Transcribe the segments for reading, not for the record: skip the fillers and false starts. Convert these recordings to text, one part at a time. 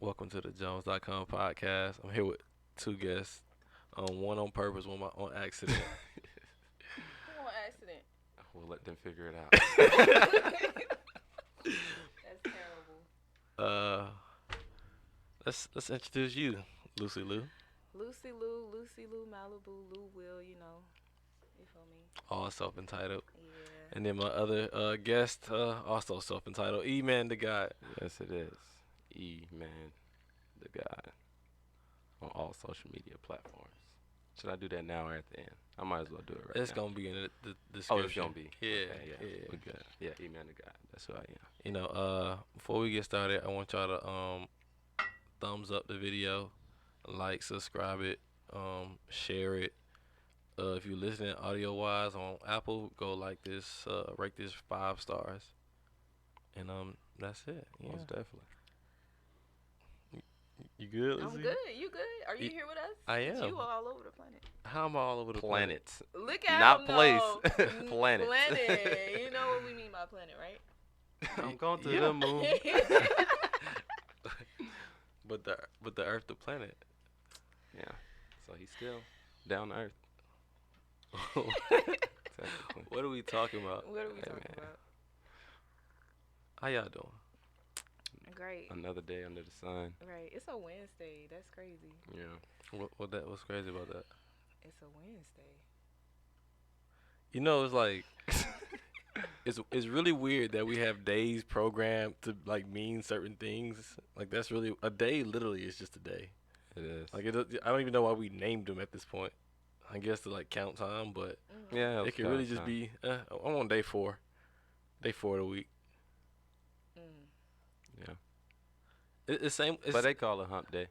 Welcome to the Jones.com podcast. I'm here with two guests. One on purpose, one on accident. Who on accident? We'll let them figure it out. That's terrible. uh, let's introduce you, Lucy Lou. Lucy Lou, Malibu, Lou Will, you feel me? All self-entitled. Yeah. And then my other guest, also self-entitled, E-Man the God. Yes, it is. E-Man, the guy, on all social media platforms. Should I do that now or at the end? I might as well do it right It's now. gonna be in the Oh, description. it's gonna be. Yeah, Okay, yeah. We're good. Yeah, E-Man, the guy. That's who I am. Before we get started, I want y'all to thumbs up the video, like, subscribe it, share it. If you're listening audio wise on Apple, go like this, rate this 5 stars, and that's it. Yeah, Most definitely. you good? I'm Lizzie? good. You good? Are you Ye- here with us? I 'Cause am. You all over the planet. How am I all over the planet? Planets. Look at Not him, place. though. Planet. Planet. You know what we mean by planet, right? I'm going to Yeah. the moon. But the Earth, the planet. Yeah. So he's still down to earth. Technically. What are we talking about? What are we Hey, talking man. about? How y'all doing? Great. Another day under the sun. Right. It's a Wednesday. That's crazy. Yeah. What's crazy about that? It's a Wednesday. It's like it's really weird that we have days programmed to like mean certain things. Like that's really a day. Literally, is just a day. It is. Like I don't even know why we named them at this point. I guess to like count time, but Yeah. it could really just be. I'm on day 4, day 4 of the week. Yeah. It's same. It's, But they call it hump day.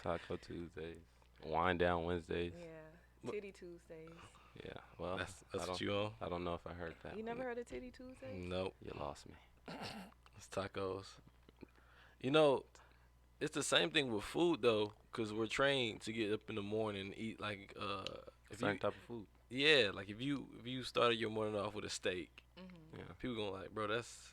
Taco Tuesdays. Wind down Wednesdays. Yeah. Titty Tuesdays. Yeah. Well, that's I what don't, you on. I don't know if I heard that. You never heard of Titty Tuesdays? Nope. You lost me. It's tacos. You know, it's the same thing with food though, cause we're trained to get up in the morning and eat like if Same you type of food. yeah like if you started your morning off with a steak, Mm-hmm. Yeah. people gonna like, bro, it's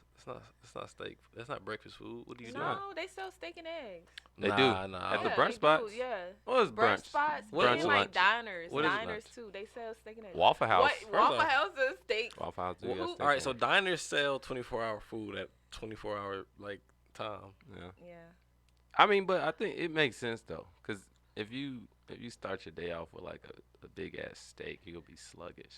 not steak, that's not breakfast food. What do you No, doing? they sell steak and eggs. They nah, do. Nah, At the Yeah, brunch they spots? do, yeah. What is Brunch brunch? spots, What and is like lunch? diners. What is Diners lunch? too. They sell steak and eggs. Waffle House. What? Waffle off- House is steak. Waffle House do Well, got who- steak All right, on so it. diners sell 24-hour food at 24-hour like time. Yeah. Yeah. I mean, but I think it makes sense though, cause if you start your day off with like a big ass steak, you'll be sluggish,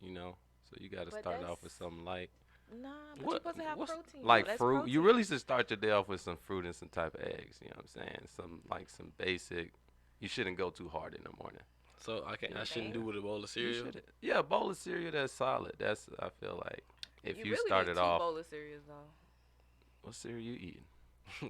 you know. So you got to But start off that's- with something light, Nah, but What- you're supposed to have what's- protein. like That's fruit. protein. You really should start your day off with some fruit and some type of eggs. You know what I'm saying? Some basic. You shouldn't go too hard in the morning. So I shouldn't do Damn. with a bowl of You cereal. should- Yeah, a bowl of cereal that's solid. That's I feel like if you really started need two off, bowl of cereals though. what cereal you eating?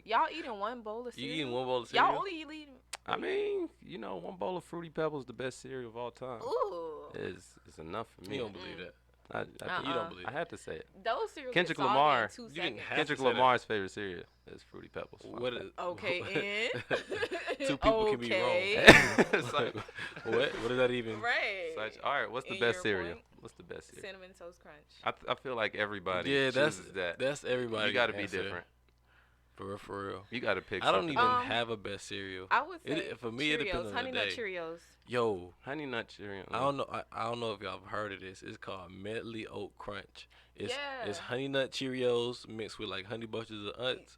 Y'all eating one bowl of You cereal? eating one bowl of cereal? Y'all only eating. I mean, one bowl of Fruity Pebbles the best cereal of all time. Ooh. Is enough for me. You don't believe that. I, You don't believe I that. had to say it. Those cereals Kendrick get soggy Lamar, in 2 you didn't seconds. have to Kendrick say that. Lamar's favorite cereal is Fruity Pebbles. What is Okay, and Two people can be wrong. Okay. It's like, what does that even? Right. such, all right, what's the In best your cereal? point, What's the best cereal? Cinnamon Toast Crunch. I feel like everybody Yeah, chooses that. that's everybody. You got to be different. For real. You got to pick. I don't something even different. have a best cereal. I would say For me, it depends Cheerios, on Honey the Nut day. Cheerios. Yo, Honey Nut Cheerio. I don't know. I don't know if y'all have heard of this. It's called Medley Oat Crunch. It's Yeah. Honey Nut Cheerios mixed with like Honey Bunches of Oats.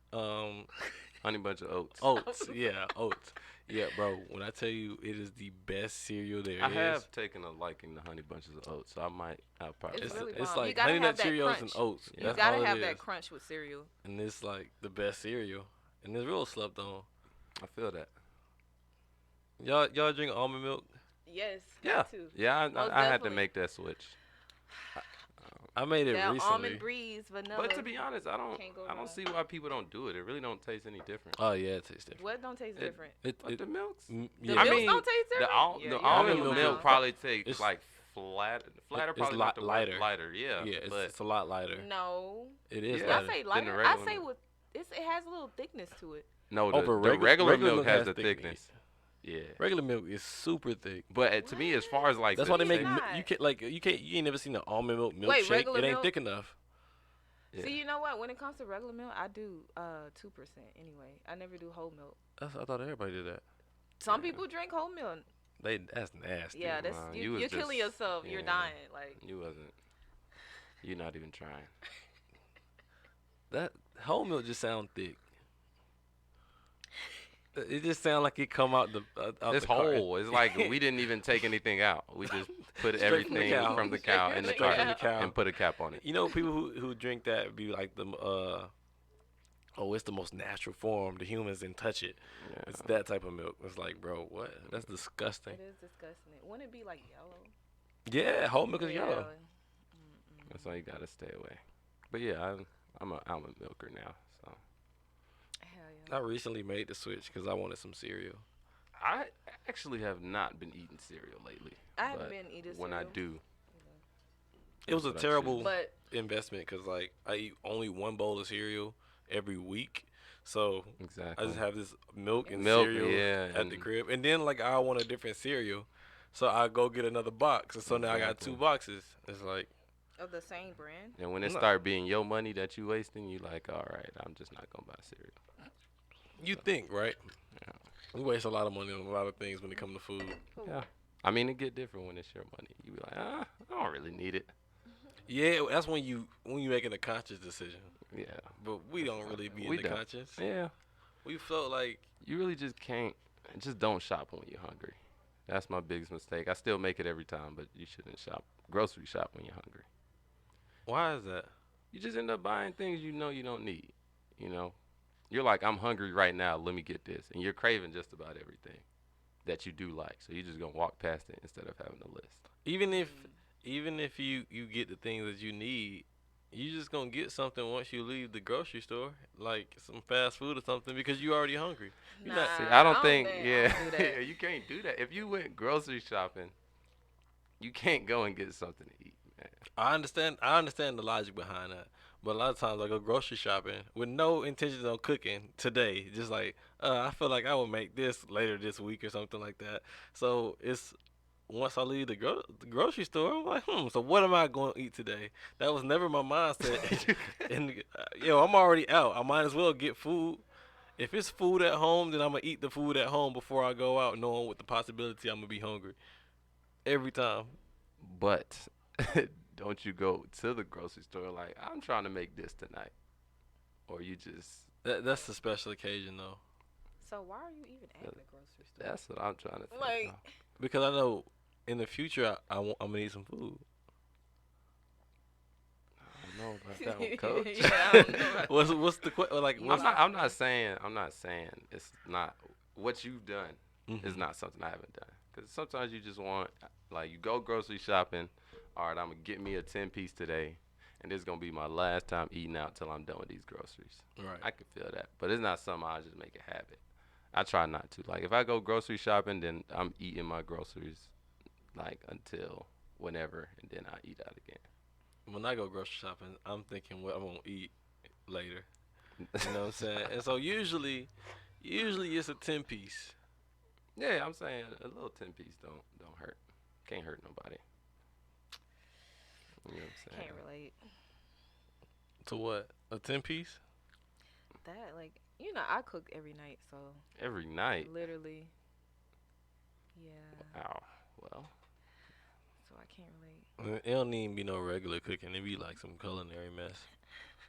Honey Bunch of Oats. Oats. Yeah, oats. Yeah, bro. When I tell you, it is the best cereal there is. I have taken a liking to Honey Bunches of Oats, so I might have probably. It's try really that. It's bomb. You like gotta Honey Nut have that Cheerios crunch. and oats. You You That's gotta all it have that is. crunch with cereal. And it's like the best cereal. And it's real slept on. I feel that. Y'all drink almond milk? Yes. Yeah, got to. yeah. Most I had to definitely. make that switch. I made it That recently. almond breeze, vanilla. But to be honest, I Can't go don't wrong. see why people don't do it. It really don't taste any different. Oh yeah, it tastes different. What don't taste It- different? But the milks, The yeah. I milks mean, don't taste different. the you're almond milk milk is- probably tastes it's- like flatter, it's probably not the word, lighter. lighter, yeah. Yeah, but it's a lot lighter. No. It is Yeah. I lighter. say the lighter. I regular say milk. with it has a little thickness to it. no, Oh, the, but the regular milk milk has the thickness. thickness. Yeah, Regular milk is super thick. but to me, as far as like That's the why they make It's taste- not. you ain't never seen the almond milk Wait, milkshake. regular It ain't milk? thick enough. Yeah. See, you know what? When it comes to regular milk, I do 2% anyway. I never do whole milk. I thought everybody did that. Some Yeah. people drink whole milk. That's nasty. Yeah, that's Nah, you. you was You're killing just yourself. You're yeah. dying. Like You wasn't. You're not even trying. That whole milk just sound thick. It just sound like it come out the out It's the carton. whole. It's like we didn't even take anything out. We just put Straight from the everything cow. from the cow in the Straight from carton the cow. and put a cap on it. You know, people who drink that be like the oh, it's the most natural form. The humans didn't touch it. Yeah. It's that type of milk. It's like, bro, what? That's disgusting. it is disgusting. Wouldn't it be like yellow? Yeah, whole milk is Yeah. yellow. That's why you gotta stay away. But yeah, I'm a almond milker now. So Hell I yeah. recently made the switch because I wanted some cereal. I actually have not been eating cereal lately. I haven't but been eating when I cereal. do, It was a That's what I terrible choose. But investment because like I eat only one bowl of cereal every week, so I exactly. just have this milk and Milk, cereal yeah, at the and- crib, and then like I want a different cereal, so I go get another box, and so now I got Exactly. 2 boxes. It's like of the same brand. And when it No. start being your money that you wasting, you like, all right, I'm just not gonna buy cereal. you think, right? Yeah. We waste a lot of money on a lot of things when it comes to food. Yeah. I mean, it get different when it's your money. You be like, I don't really need it. Yeah, that's when you making a conscious decision. Yeah. But we don't really be We in the don't. conscience. Yeah. We felt like You really just can't. Just don't shop when you're hungry. That's my biggest mistake. I still make it every time, but you shouldn't grocery shop when you're hungry. why is that? You just end up buying things you know you don't need. You know, you're like, I'm hungry right now. Let me get this, and you're craving just about everything that you do like. So you're just gonna walk past it instead of having a list. Even if you get the things that you need, you just gonna get something once you leave the grocery store, like some fast food or something, because you already hungry. You Nah, not- See, I don't think, I don't yeah, do that. yeah, you can't do that. If you went grocery shopping, you can't go and get something to eat, man. I understand the logic behind that, but a lot of times I go grocery shopping with no intentions on cooking today. Just like I feel like I will make this later this week or something like that. So it's once I leave the grocery store, I'm like, so what am I going to eat today? That was never my mindset. And I'm already out. I might as well get food. If it's food at home, then I'm gonna eat the food at home before I go out, knowing with the possibility I'm gonna be hungry every time. But don't you go to the grocery store like, I'm trying to make this tonight, or you just That's a special occasion though, So why are you even at the grocery store? that's what I'm trying to think. Like- of. because I know in the future I'm gonna need some food. I don't know about that one, coach. Yeah, I don't know about- What's the like? What's I'm not saying it's not what you've done Mhm. is not something I haven't done. Because sometimes you just want, like, you go grocery shopping. All right, I'm gonna get me a 10-piece today, and this is gonna be my last time eating out till I'm done with these groceries. right? I can feel that, but it's not something I just make a habit. I try not to. Like, if I go grocery shopping, then I'm eating my groceries like until whenever, and then I eat out again. When I go grocery shopping, I'm thinking what I'm gonna eat later. You know what I'm saying? And so usually it's a 10-piece. Yeah, I'm saying a little 10-piece don't hurt. Can't hurt nobody. You know what I'm saying? Can't relate. To what? A 10-piece? That like I cook every night, so Every night. literally, yeah. Wow. Well, So I can't relate. It don't even be no regular cooking. It be like some culinary mess.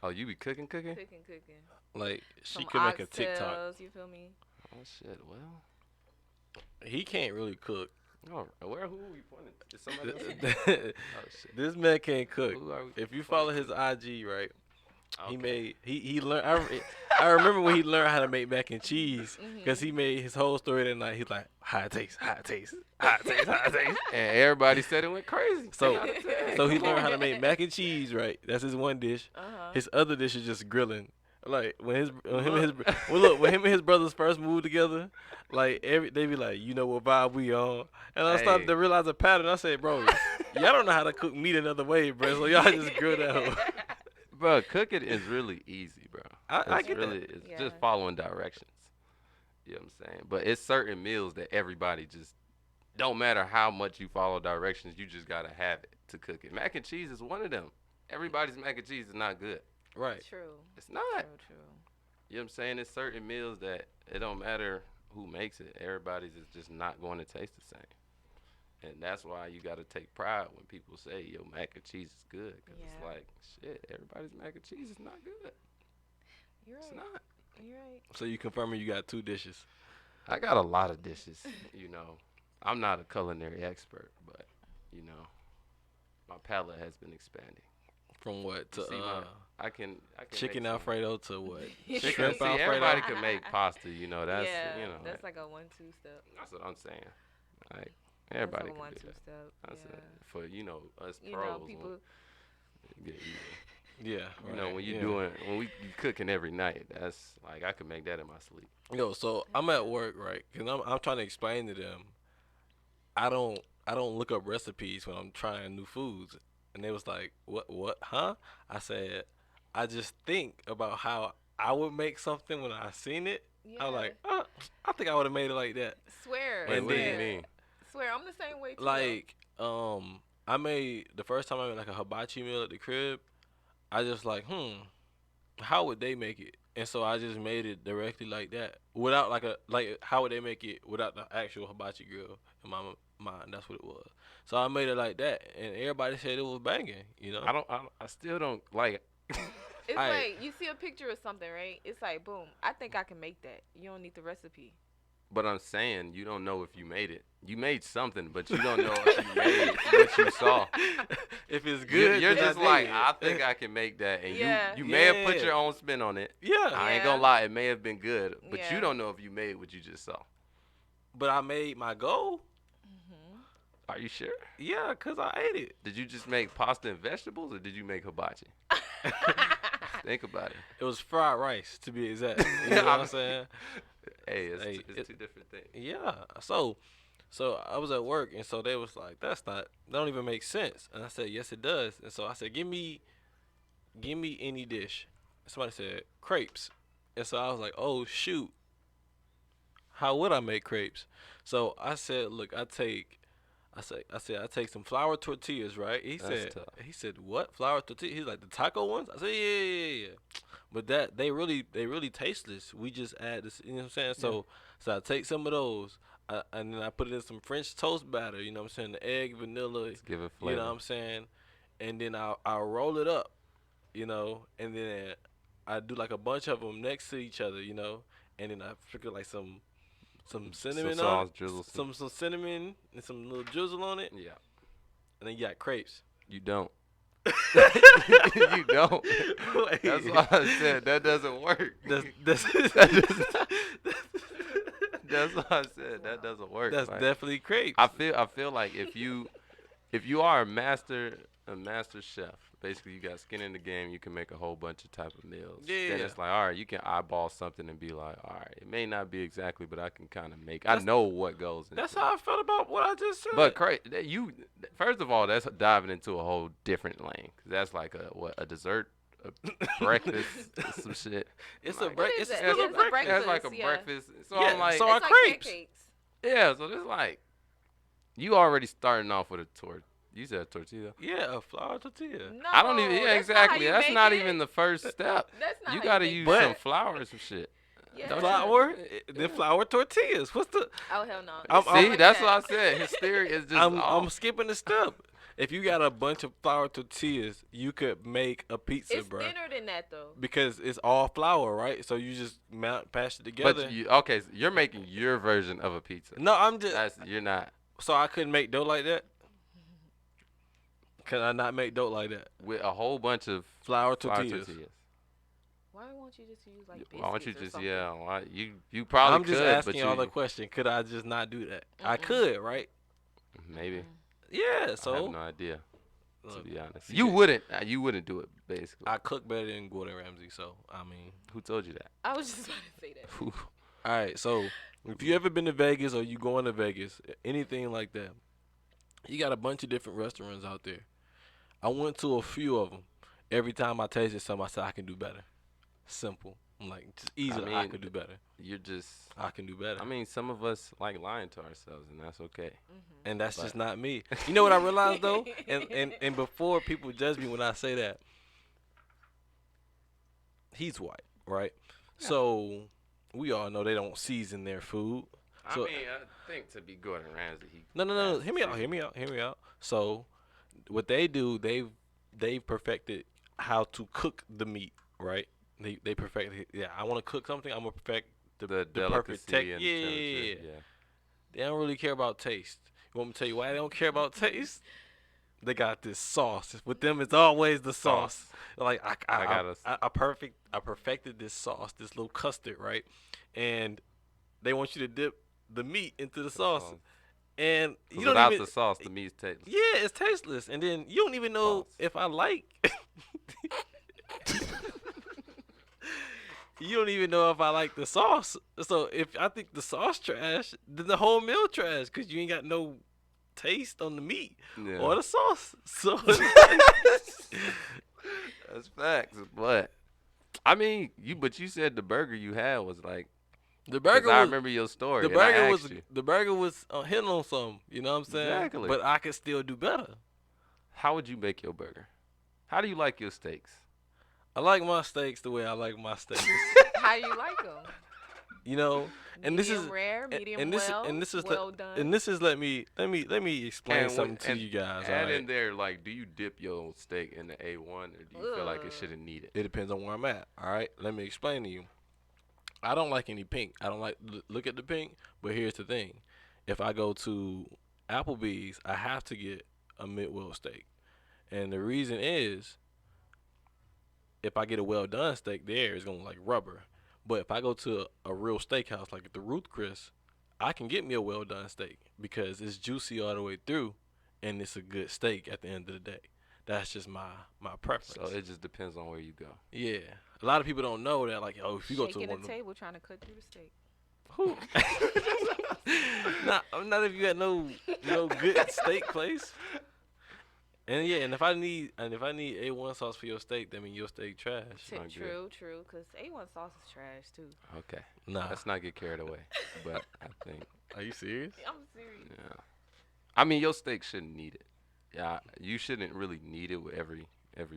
oh, you be cooking? Cooking. Like she Some could make a TikTok. oxtails, you feel me? Oh shit. Well. He can't really cook. Oh, who are we pointing? Is somebody else? Oh shit. This man can't cook. Who are we If you pointing follow to? his IG, right? He Okay. made he learned. I remember when he learned how to make mac and cheese Mm-hmm. because he made his whole story that night. He's like, how it tastes, how it tastes, how it tastes, how it tastes. And everybody said it went crazy. So 10 out of 10. so he Come learned on. how to make mac and cheese, right? That's his one dish. Uh-huh. His other dish is just grilling. Like when when him and his brothers first moved together, like they be like, you know what vibe we on, and I started Hey. to realize a pattern. I said, bro, y'all don't know how to cook meat another way, bro. So y'all just grill that hoe. Bro, cooking is really easy, bro. I It's get that. really, It's Yeah. just following directions. You know what I'm saying? But it's certain meals that everybody just don't matter how much you follow directions, you just gotta have it to cook it. Mac and cheese is one of them. Everybody's mac and cheese is not good. Right. True. It's not. True. You know what I'm saying? There's certain meals that it don't matter who makes it. Everybody's is just not going to taste the same. And that's why you got to take pride when people say, yo, mac and cheese is good. Because it's Yeah. like, shit, everybody's mac and cheese is not good. You're It's right. not. You're right. So you confirming you got 2 dishes I got a lot of dishes, you know. I'm not a culinary expert, but, you know, my palate has been expanding. from what You to see I can chicken make some- Alfredo to what? Chicken, Shrimp see, Alfredo. everybody can make pasta, you know. That's yeah, you know that's like a 1-2 step. that's what I'm saying. Like That's everybody like a can do 1-2 that. step. That's yeah. it. For us You pros, know, people. when get easy. Yeah. You know, right, when yeah. you cooking every night, that's like I could make that in my sleep. Yo, so I'm at work, right? Cause I'm trying to explain to them. I don't look up recipes when I'm trying new foods, and they was like, what, huh? I said, I just think about how I would make something when I seen it. Yeah. I was like, I think I would have made it like that. Swear. Wait, And what do you then- mean? Swear, I'm the same way too. Like, I made the first time I made like a hibachi meal at the crib. I just like, how would they make it? And so I just made it directly like that, without how would they make it without the actual hibachi grill in my mind? That's what it was. So I made it like that, and everybody said it was banging. You know, I still don't like. It's I- like you see a picture of something, right? It's like, boom, I think I can make that. You don't need the recipe. But I'm saying you don't know if you made it. You made something, but you don't know if you made what you saw. if it's You're, good, you're then just I like, did. I think I can make that, and Yeah. you may have put Yeah. your own spin on it. Yeah, I ain't Yeah. gonna lie, it may have been good, but Yeah. you don't know if you made what you just saw. but I made my goal. Mm-hmm. Are you sure? Yeah, cause I ate it. Did you just make pasta and vegetables, or did you make hibachi? Think about it. It was fried rice, to be exact. You know what I'm saying? Hey, Hey, it's two different things. Yeah. So I was at work, and so they was like, that don't even make sense. And I said, yes, it does. And so I said, give me any dish. Somebody said crepes, and so I was like, oh shoot, how would I make crepes? So I said, look, I take some flour tortillas, right? That's tough. He said, what flour tortillas? He's like, the taco ones? I said, yeah. But they really tasteless. We just add this, you know what I'm saying? So I take some of those, and then I put it in some French toast batter. You know what I'm saying? The egg, vanilla. Let's give it You flavor. know what I'm saying? And then I'll roll it up, you know, and then I do like a bunch of them next to each other, you know, and then I sprinkle like some cinnamon Some on sauce, drizzle some cinnamon and some little drizzle on it, Yeah, and then you got crepes. you don't. You don't. Wait. That's why I said that doesn't work. That's That's why I said that doesn't work. that's Like, definitely crepes. I feel like if you are a master chef, basically you got skin in the game, you can make a whole bunch of type of meals. Then Yeah. it's like, all right, you can eyeball something and be like, all right, it may not be exactly, but I can kind of make. I That's- know what goes into That's it. how I felt about what I just said. But first of all, that's diving into a whole different lane. 'Cause that's like a dessert, a breakfast, some shit. it's Like- a break. What It's is still it? a It's a breakfast. That's like a yeah. breakfast. So Yeah, I'm like, so I- It's like crepes. pancakes. yeah. So it's like, you already starting off with a tortilla. You said tortilla. Yeah, a flour tortilla. No, I don't even. Yeah, that's not how exactly. you That's make not it. even the first step. That's not You how gotta make use But- some flour and some shit. Yeah. Don't you- Flour, the flour tortillas. What's the? Oh hell no. I'm- See, like that's that. what I said. His theory is just I'm off. skipping the step. If you got a bunch of flour tortillas, you could make a pizza, It's bro. thinner than that though. Because it's all flour, right? So you just pass it together. But okay, so you're making your version of a pizza. No, I'm just. You're not So I couldn't make dough like that. Can I not make dough like that? with a whole bunch of Flour flour tortillas. Why won't you just use like biscuits Why don't you or just something? why, you probably I'm just could, asking but y'all the you question. Could I just not do that? I Mm-mm. could, right? maybe. Yeah. I have So no idea, to look, be honest. see You that- wouldn't do it, basically. I cook better than Gordon Ramsay. So I mean, Who told you that? I was just about to say that. Who? all right. So if you ever been to Vegas or you going to Vegas, anything like that, you got a bunch of different restaurants out there. I went to a few of them. Every time I tasted something, I said I can do better. Simple. I'm like, just easily, I mean, could do better. You're just. I can do better. I mean, some of us like lying to ourselves, and that's okay. And that's But- just not me. You know what I realized though, and before people judge me when I say that, he's white, right? Yeah. So we all know they don't season their food. I So mean, I think to be Gordon Ramsay, he no. has Hear to me out. season it. Hear me out. So what they do, they've perfected how to cook the meat, right? They perfected. Yeah, I want to cook something. I'm gonna perfect The the perfect tech. delicacy and Yeah, the yeah, temperature. yeah. Yeah. They don't really care about taste. You want me to tell you why they don't care about taste? They got this sauce. With them, it's always the sauce. Like I got us. I perfected this sauce, this little custard, right? And they want you to dip the meat into the sauce, and you don't Without even. the sauce, the meat's tasteless. Yeah, it's tasteless, and then you don't even know Pause. if I like. You don't even know if I like the sauce. So if I think the sauce trash, then the whole meal trash, cause you ain't got no taste on the meat Yeah. or the sauce. So That's facts. But I mean, you said the burger you had was like. the 'Cause burger I was remember your story. the and I burger asked was you, the burger was hitting on something. You know what I'm saying? Exactly. But I could still do better. how would you make your burger? How do you like your steaks? I like my steaks the way I like my steaks. How you like them? You know, and this Medium is rare, and- medium and this well, and this is well done. and this is let me explain And something when- to and you guys. Add alright? in there, like, do you dip your steak in the A1 or do you feel like it Ugh. shouldn't need it? It depends on where I'm at. All right, let me explain to you. I don't like any pink. I don't like look at the pink. But here's the thing: if I go to Applebee's, I have to get a mid-well steak, and the reason is if I get a well done steak there, it's gonna look like rubber. But if I go to a real steakhouse like the Ruth Chris, I can get me a well done steak because it's juicy all the way through, and it's a good steak at the end of the day. That's just my preference. So it just depends on where you go. Yeah, a lot of people don't know that. Like, oh, if you go to Shaking one the of them, table trying to cut through the steak. who? not if you got no good steak place. And yeah, and if I need A1 sauce for your steak, that mean your steak trash. not good. True. Cause A1 sauce is trash too. Okay. Nah, Let's not get carried away. But I think, are you serious? I'm serious. yeah. I mean, your steak shouldn't need it. Yeah, you shouldn't really need it with every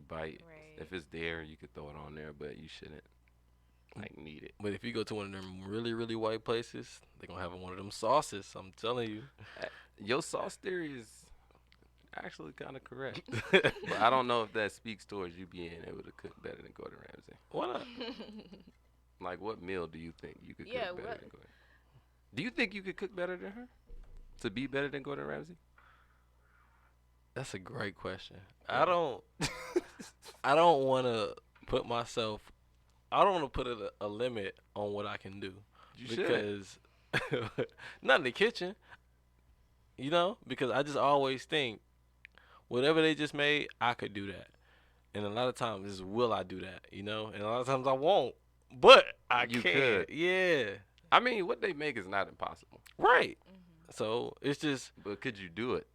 bite. Right. If it's there, you could throw it on there, but you shouldn't like need it. But if you go to one of them really white places, they gonna have one of them sauces. I'm telling you. Your sauce theory is actually kind of correct. But I don't know if that speaks towards you being able to cook better than Gordon Ramsay. Why not? Like, what meal do you think you could Yeah, cook better what- than Gordon? Do you think you could cook better than her? To be better than Gordon Ramsay? That's a great question. I don't want to put myself. I don't want to put a limit on what I can do You should. because not in the kitchen. You know, because I just always think whatever they just made, I could do that. And a lot of times, is will I do that? You know, and a lot of times I won't, but I You can. could. Yeah, I mean, what they make is not impossible. right. Mm-hmm. So it's just. But could you do it?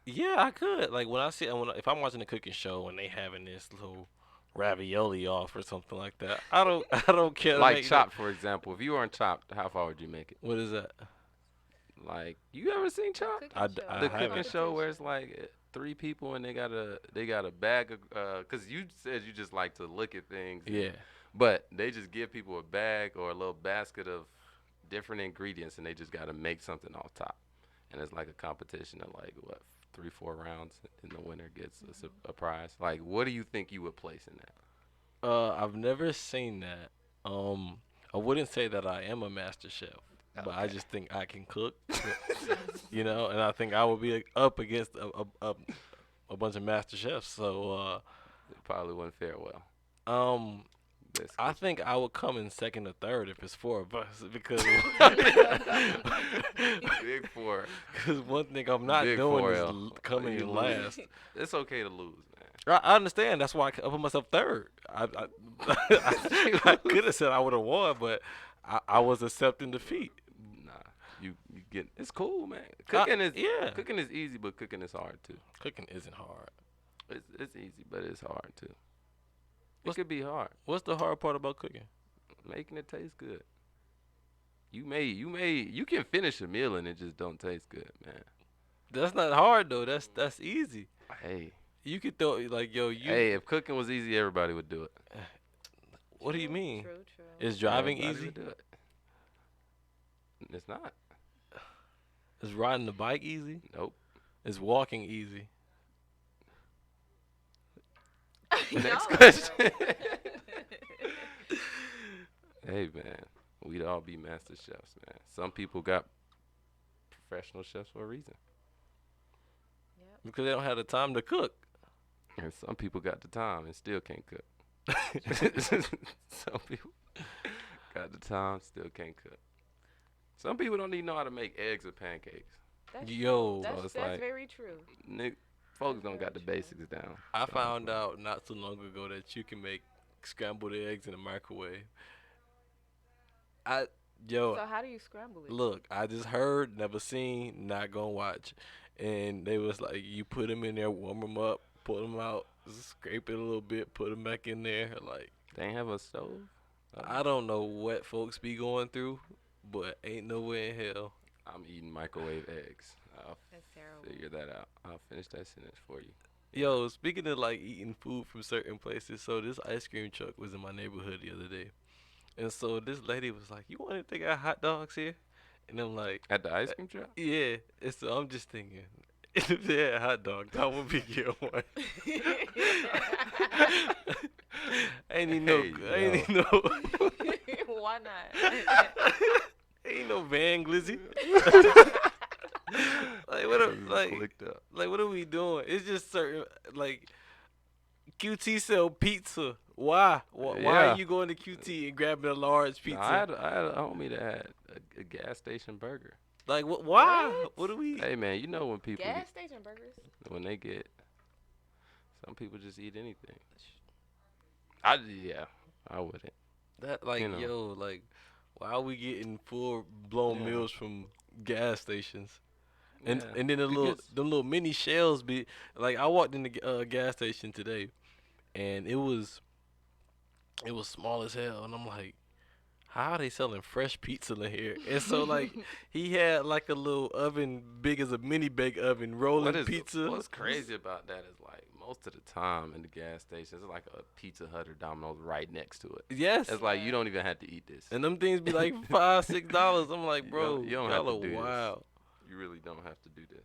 Yeah, I could. Like when I see if I'm watching a cooking show and they having this little ravioli off or something like that, I don't care. to Like make that- Chopped, for example. If you were on Chopped, how far would you make it? What is that? Like, you ever seen Chopped? Cooking I d- show. I The haven't. cooking show where it's like 3 people and they got a bag of cause you said you just like to look at things. and- Yeah. But they just give people a bag or a little basket of different ingredients and they just got to make something off top. And it's like a competition of like what 3-4 rounds and the winner gets a prize. Like, what do you think you would place in that? I've never seen that. I wouldn't say that I am a master chef, but I Okay. just think I can cook. You know, and I think I would be up against a bunch of master chefs. So, It probably wouldn't fare well. This I think I would come in second or third if it's 4 of us because Big 4. because one thing I'm not Big doing 4 is L. coming You in lose. last. It's okay to lose, man. I understand. That's why I put myself third. I could have said I would have won, but I was accepting defeat. Nah, you get it's cool, man. Cooking is yeah. cooking is easy, but cooking is hard too. Cooking isn't hard. It's easy, but it's hard too. It What's- could be hard. What's the hard part about cooking? Making it taste good. You can finish a meal and it just don't taste good, man. That's not hard though. That's easy. Hey, You could throw like yo. You hey, if cooking was easy, everybody would do it. What do you mean? True, true. Is driving Everybody easy? would do it. It's not. Is riding the bike easy? Nope. Is walking easy? Next Y'all- question. Hey man, we'd all be master chefs, man. Some people got professional chefs for a reason, Yep. Because they don't have the time to cook. and some people got the time and still can't cook. Some people got the time, still can't cook. Some people don't even know how to make eggs or pancakes. That's Yo, true. That's, so it's that's like- very true. Folks don't got the Very basics down. I So, found out not too long ago that you can make scrambled eggs in the microwave. Yo, So how do you scramble it? look, I just heard, never seen, not gonna watch. And they was like, you put them in there, warm them up, pull them out, scrape it a little bit, put them back in there. Like, They ain't have a stove. I don't know what folks be going through, but ain't no way in hell. I'm eating microwave eggs. I'll That's terrible. figure that out. I'll finish that sentence for you. Yo, speaking of like eating food from certain places, so this ice cream truck was in my neighborhood the other day. And so this lady was like, you want to think I got hot dogs here? And I'm like, At the ice cream truck? yeah. And so I'm just thinking, if they had hot dogs, I would be getting one. ain't even no, Hey, ain't even no, Why not? ain't no Van Glizzy. like what? Clicked up. Like what are we doing? It's just certain like QT sell pizza. Why? Why Yeah. are you going to QT and grabbing a large pizza? I had a homie that had a gas station burger. Like what? Why? What? What do we? Hey man, you know when people Gas station burgers. when they get some people just eat anything. Yeah, I wouldn't. That like You know. yo like why are we getting full blown Yeah. meals from gas stations? And Yeah. and then the Because- them little mini shells be like I walked in the gas station today, and it was small as hell, and I'm like, how are they selling fresh pizza in here? And so like he had like a little oven big as a mini bake oven rolling pizza. What's crazy about that is like most of the time in the gas stations, it's like a Pizza Hut or Domino's right next to it. Yes. It's like you don't even have to eat this. And them things be like $5-6. I'm like, You bro, don't- you don't have y'all to are do this. wild. You really don't have to do this.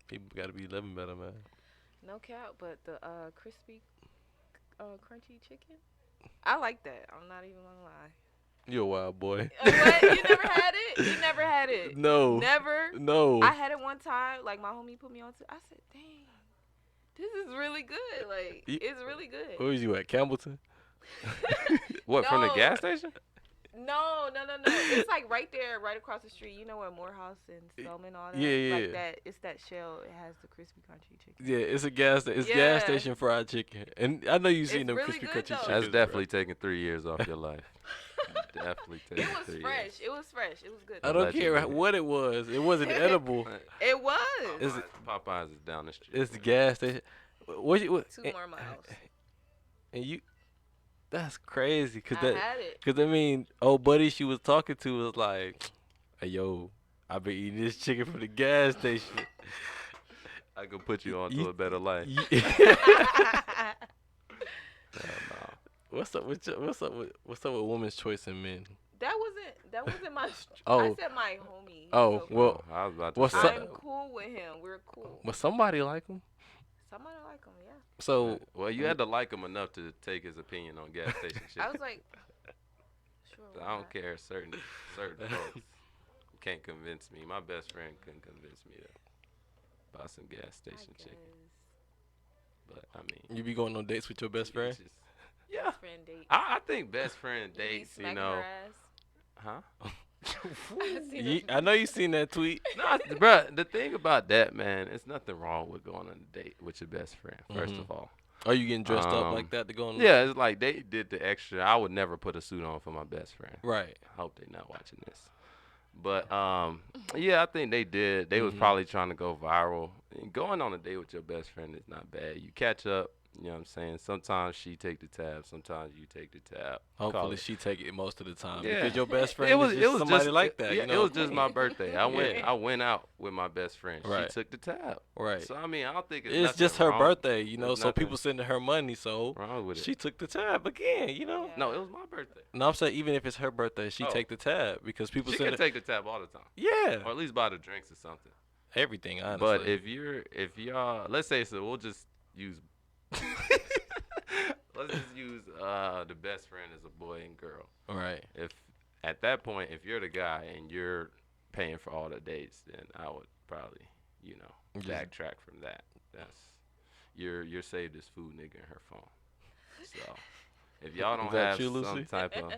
People gotta be living better, man. No cap, but the crispy, crunchy chicken, I like that. I'm not even gonna lie. You're a wild boy. What? You never had it? You never had it? No. Never? No. I had it one time. Like my homie put me on to. I said, "Dang, this is really good. Like Ye- it's really good." Where was you at? Campbellton? What from the No. gas station? No. It's like right there, right across the street. You know where Morehouse and Spelman all that. Yeah. Like that. It's that shell. It has the crispy crunchy chicken. Yeah, it's a gas. It's gas Yeah. station fried chicken, and I know you've seen It's them really crispy good, crunchy though. chickens. That's definitely taking 3 years off your life. Definitely taking It was 3 fresh. years. It was fresh. It was good. I don't care Allegedly. what it was. It wasn't edible. It was. Is it- Popeyes is down the street. It's the gas station. What? 2 more miles. And you, that's crazy. Cause I that, had it. cause I mean, old buddy she was talking to was like, "Hey yo, I been eating this chicken from the gas station." I could put you on to You- a better life. that What's up with what's up with women's choice in men? wasn't my. Oh. I said my homie. He's Oh, so well, I was about to what's say up? I'm cool with him. We're cool. But somebody like him. Somebody like him, yeah. So Well, you had to like him enough to take his opinion on gas station shit. I was like, sure. why I don't not? care. Certain folks can't convince me. My best friend couldn't convince me to buy some gas I station chicken. guess. But I mean, you be going on dates with your best it's friend? just- yeah, Best friend date. I think best friend You be dates. You smacking know, her ass. huh? I seen Ye- her- I know you seen that tweet. No, bruh, the thing about that, man, it's nothing wrong with going on a date with your best friend. First Mhm. of all, Are you getting dressed up Um, like that to go on? yeah, it's like they did the extra. I would never put a suit on for my best friend. Right. I hope they're not watching this. But yeah, I think they did. They was Mhm. probably trying to go viral. And going on a date with your best friend is not bad. You catch up, You know what I'm saying? Sometimes she take the tab, sometimes you take the tab. Call Hopefully it. she take it most of the time Yeah, because your best it friend is was just somebody like that. yeah, You it know. was just my birthday. I went Yeah. I went out with my best friend. She Right. took the tab. Right. So I mean, I don't think it's It's nothing just her wrong. birthday, you know, There's so nothing people sending her money, so wrong with it. she took the tab again, you know. Yeah. No, it was my birthday. No, I'm saying even if it's her birthday, she Oh. take the tab because people She send can her, take the tab all the time, yeah, or at least buy the drinks or something. everything, honestly. But if y'all, let's say, so we'll just use let's just use the best friend as a boy and girl. right, If at that point, if you're the guy and you're paying for all the dates, then I would probably, Just- backtrack from that. That's you're saved as food nigga in her phone. So if y'all don't Is that have you, some Lucy? type of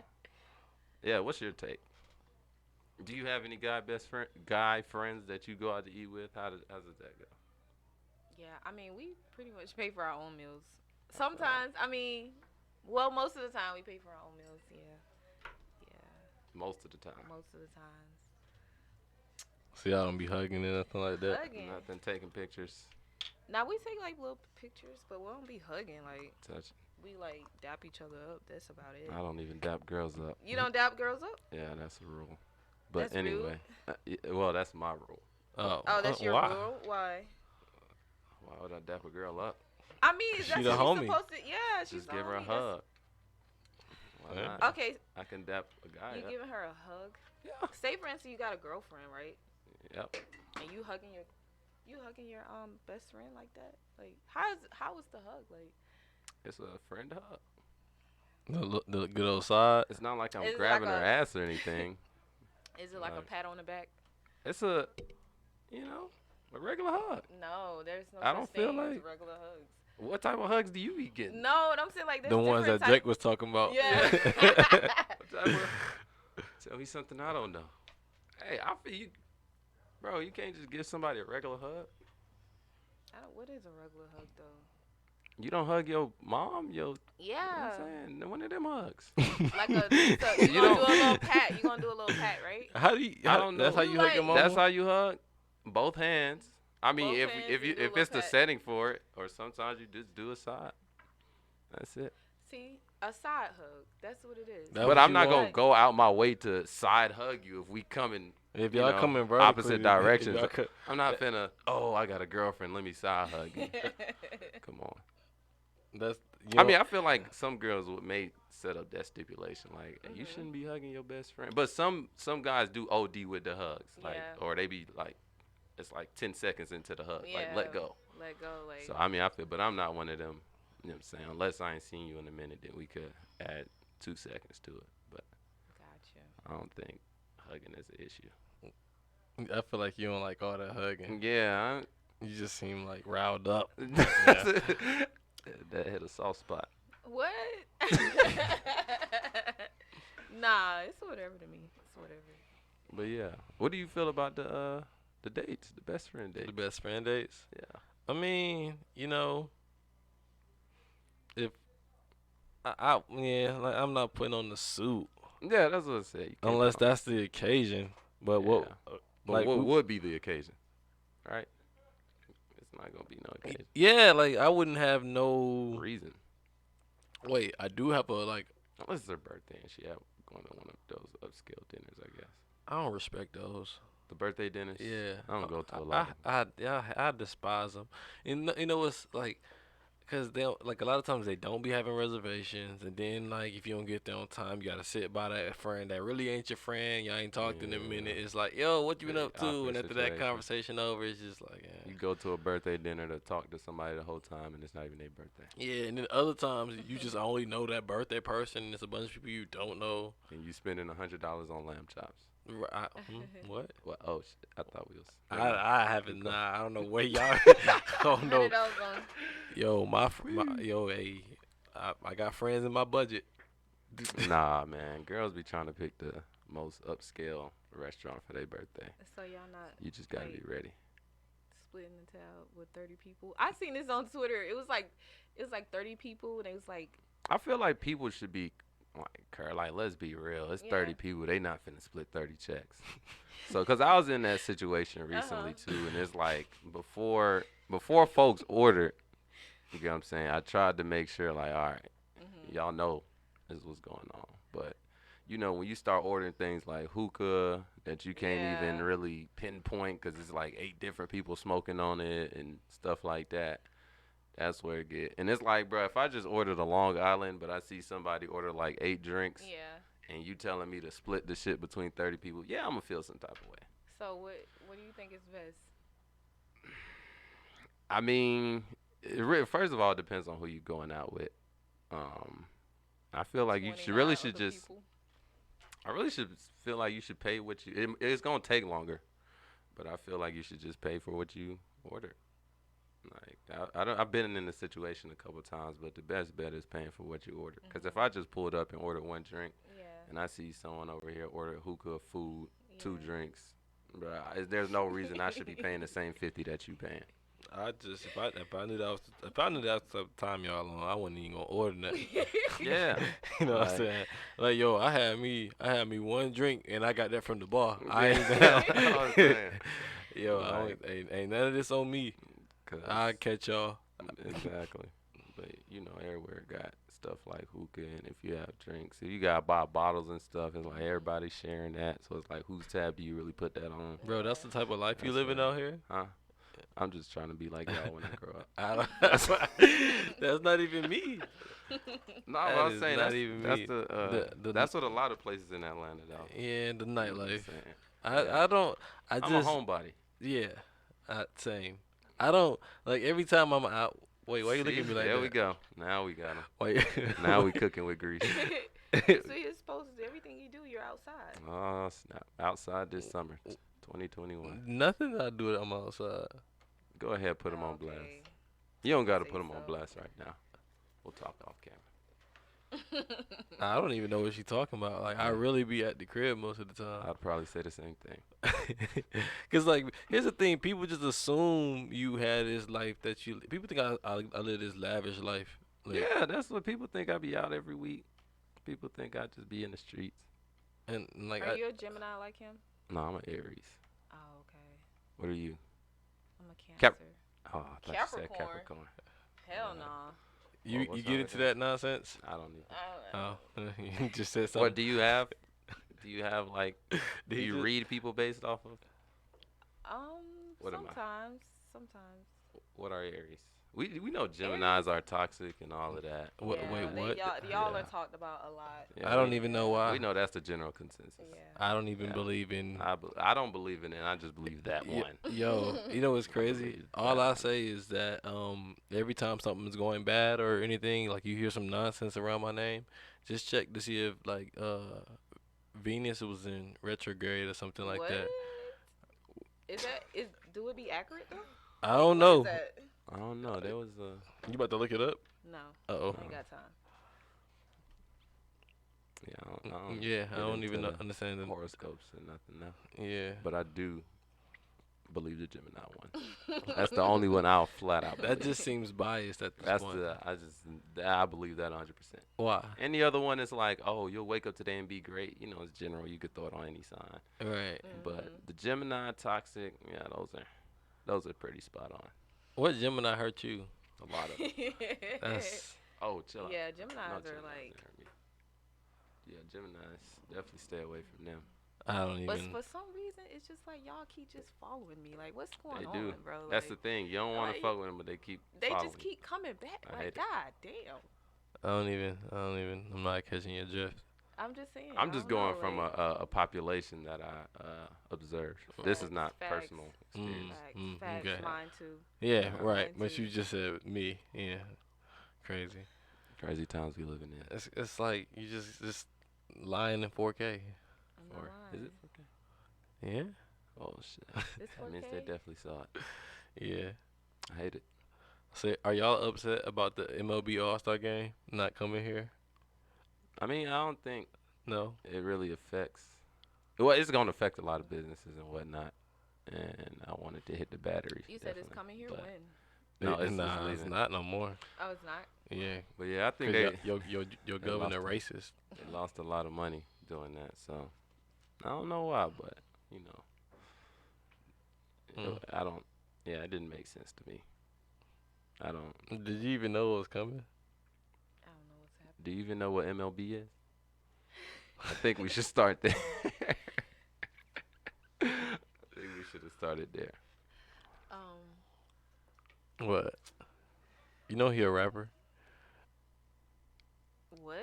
yeah, what's your take? Do you have any guy friends that you go out to eat with? How does that go? Yeah, I mean, we pretty much pay for our own meals. Sometimes, I mean, well, most of the time we pay for our own meals. Yeah, yeah, Most of the time. most of the times. so y'all don't be hugging or nothing like that. Hugging. Nothing. Taking pictures. Now we take like little pictures, but we don't be hugging. Like Touch. we like dap each other up. That's about it. I don't even dap girls up. You don't dap girls up? Yeah, that's a rule. But That's rude. anyway, well, that's my rule. Oh, Oh, that's your why? rule. Why? Why would I dap a girl up? I mean, She that's the what homie. you're supposed to. Yeah, she's Just the give her a homie. That's- hug. Why Yeah. not? Okay, I can dap a guy you up. giving her a hug? Yeah. Say for instance, you got a girlfriend, right? Yep. And you hugging your best friend like that? Like how was the hug? Like It's a friend hug. The good old side. It's not like I'm Is it grabbing like her a- ass or anything. is it like a Right. pat on the back? It's a regular hug. No, there's no I such don't feel thing as like- regular hugs. What type of hugs do you be getting? No, and I'm saying like there's The ones that different Jake type- was talking about. Yeah. What type of, tell me something I don't know. Hey, I feel you, bro. You can't just give somebody a regular hug. What is a regular hug though? You don't hug your mom, you know Yeah. what I'm saying? One of them hugs. Like you gonna do a little pat. You gonna do a little pat, right? How do you? I don't That's know. how you hug your Like- mama. That's how you hug. Both hands. I mean, Both if hands, if you you do a if little it's the pat. setting for it, or sometimes you just do a side. That's it. See, a side hug. That's what it is. That But what I'm you not want? gonna go out my way to side hug you if we coming. If you y'all know, coming vertically, opposite if directions. y'all co- I'm not finna. Oh, I got a girlfriend. Let me side hug you. Come on. that's. I mean, I feel like some girls may set up that stipulation, like you Mhm. shouldn't be hugging your best friend. But some guys do OD with the hugs, like, Yeah. or they be like, it's like 10 seconds into the hug, like Yeah. let go. Let go, like. So I mean, I feel, but I'm not one of them. You know what I'm saying? Unless I ain't seen you in a minute, then we could add 2 seconds to it. But Gotcha. I don't think hugging is an issue. I feel like you don't like all that hugging. Yeah, You just seem like riled up. that hit a soft spot. What? Nah, it's whatever to me. It's whatever. But yeah, what do you feel about the dates, the best friend dates? The best friend dates. Yeah. I mean, you know, if yeah, like I'm not putting on the suit Yeah, that's what I said. You can't unless put on- that's the occasion. But what? Yeah. But like what we- would be the occasion? Right? It's not gonna be no occasion. Yeah, like I wouldn't have no. Reason. Wait, I do have a like. Unless it's her birthday and she had going to one of those upscale dinners, I guess. I don't respect those. The birthday dinners. Yeah, I don't go to a lot. I despise them. You know what's like, cause they like a lot of times they don't be having reservations, and then like if you don't get there on time, you gotta sit by that friend that really ain't your friend. Y'all ain't talked in a Yeah. minute. It's like, yo, what you been Very up to? awkward And after that situation. conversation over, it's just like, yeah. You go to a birthday dinner to talk to somebody the whole time and it's not even their birthday. Yeah, and then other times you just only know that birthday person, and it's a bunch of people you don't know. And you spending $100 on lamb chops. What? What? Oh, shit. I thought we was. I haven't. Okay. Nah, I don't know where y'all. I don't know. $100 on. Yo, I got friends in my budget. Nah, man. Girls be trying to pick the most upscale restaurant for their birthday. So y'all not You just gotta be Wait. ready. splitting the tab with 30 people. I seen this on Twitter. It was like 30 people, and it was like, I feel like people should be like, let's be real. It's 30 Yeah. people. They not finna split 30 checks. So, cause I was in that situation recently too, and it's like before folks ordered, You get what I'm saying? I tried to make sure, like, all right, Mhm. y'all know this is what's going on. But, you know, when you start ordering things like hookah that you can't even Yeah. really pinpoint because it's like 8 different people smoking on it and stuff like that, that's where it get. And it's like, bro, if I just ordered a Long Island, but I see somebody order like 8 drinks Yeah. and you telling me to split the shit between 30 people, yeah, I'm going to feel some type of way. So what do you think is best? I mean, first of all, it depends on who you going out with. Um, I feel like you should 29 should other just. people. I really should feel like you should pay what you. It's gonna take longer, but I feel like you should just pay for what you ordered. Like I don't. I've been in this situation a couple times, but the best bet is paying for what you ordered. Because if Mhm. I just pulled up and ordered one drink, Yeah. and I see someone over here order hookah, food, two Yeah. drinks, bro, there's no reason I should be paying the same 50 that you paying. I just if I knew that was the time y'all on, I wasn't even gonna order nothing. Yeah. You know what I'm Like, saying? Like yo, I had me one drink and I got that from the bar. I ain't yeah, down. that's what I'm saying. Yo, Like, ain't none of this on me. cause I'll catch y'all. exactly. But you know, everywhere got stuff like hookah, and if you have drinks, if you gotta buy bottles and stuff, it's like everybody's sharing that. So it's like, whose tab do you really put that on? Bro, that's the type of life you That's living where, out here. huh? I'm just trying to be like y'all when I grow up. I don't, that's not even me. No, That but I'm is saying not even that's me. The that's what a lot of places in Atlanta though. yeah, the You know what I'm nightlife. saying? Yeah. I don't. I I'm a just homebody. yeah. Same. I don't like every time I'm out. Wait, why you looking See, at me like there that? we go. Now we got 'em. Why? Now we cooking with grease. So you're supposed to everything you do, you're outside. Oh snap! Outside this summer, 2021. Nothing I do. I'm outside. Go ahead, put them on blast. Okay. You don't I got to say put them on so. blast right now. We'll talk off camera. I don't even know what she's talking about. Like I really be at the crib most of the time. I'd probably say the same thing. Cause like here's the thing, people just assume you had this life that you. People think I live this lavish life. Like, Yeah, that's what people think. I be out every week. People think I just be in the streets. and like Are you a Gemini like him? No, I'm an Aries. Oh, okay. What are you? I'm a Cancer. Cap- Oh, I thought you said Capricorn. Capricorn. Hell no. you what's get wrong into with that nonsense. I don't even. Oh, you just said something. What do you have? Do you have like? Do Did you just- read people based off of? What am I? Sometimes. What are Aries? We know Gemini's are toxic and all of that. What- Yeah, wait, they- what? Y'all Yeah. are talked about a lot. Yeah, I don't we- even know why. We know that's the general consensus. Yeah. I don't even Yeah. believe in. I don't believe in it. I just believe that Yo- one. Yo, you know what's crazy? believe All that I one. say is that every time something's going bad or anything, like you hear some nonsense around my name, just check to see if like Venus was in retrograde or something like what? that. Do it be accurate though? I don't What is know. that? I don't know. There was a. You about to look it up? No, Uh-oh. I ain't got time. Yeah, I don't Yeah, I get don't into even the understand the horoscopes and nothing now. yeah. But I do believe the Gemini one. That's the only one I'll flat out. That believe. just seems biased at this That's point. I believe that 100%. Why? Any other one is like, oh, you'll wake up today and be great. You know, it's general. You could throw it on any sign. Right. But the Gemini toxic, yeah, those are pretty spot on. What Gemini hurt you? A lot of them. That's Oh, chill out. Yeah, No, Geminis are Geminis like. hurt me. Yeah, Geminis, definitely stay away from them. I don't But even. for some reason, it's just like y'all keep just following me. Like, what's going They on, do. bro? That's the Like, thing. You don't want like, to fuck with them, but they keep they following just keep coming back. I Like, hate it. god damn. I don't even. I'm not catching your drift. I'm just saying. I'm I just don't going know, from like, a population that I observed. This is not Facts. personal experience. Facts, okay. mine too. Yeah, Yeah. right. Mine But too. you just said me. Yeah, crazy. Crazy times we living in. It's like you just lying in 4K. I'm not Or is lying. it? Okay. Yeah, Oh shit. It's That means they 4K. definitely saw it. yeah. I hate it. So are y'all upset about the MLB All Star game not coming here? I mean, I don't think No. it really affects. Well, it's gonna affect a lot of businesses and whatnot. And I wanted to hit the batteries. You said it's definitely, coming here but- when? No, it's nah, it's leaving. not no more. Oh, it's not. Yeah, But yeah, I think cause they your they governor lost racist. they lost a lot of money doing that. So I don't know why, but you know, Mm. I don't. Yeah, it didn't make sense to me. I don't. Did you even know it was coming? I don't know what's Do happening. you even know what MLB is? I think we should start there. I think we should have started there. What? You know he a rapper. What?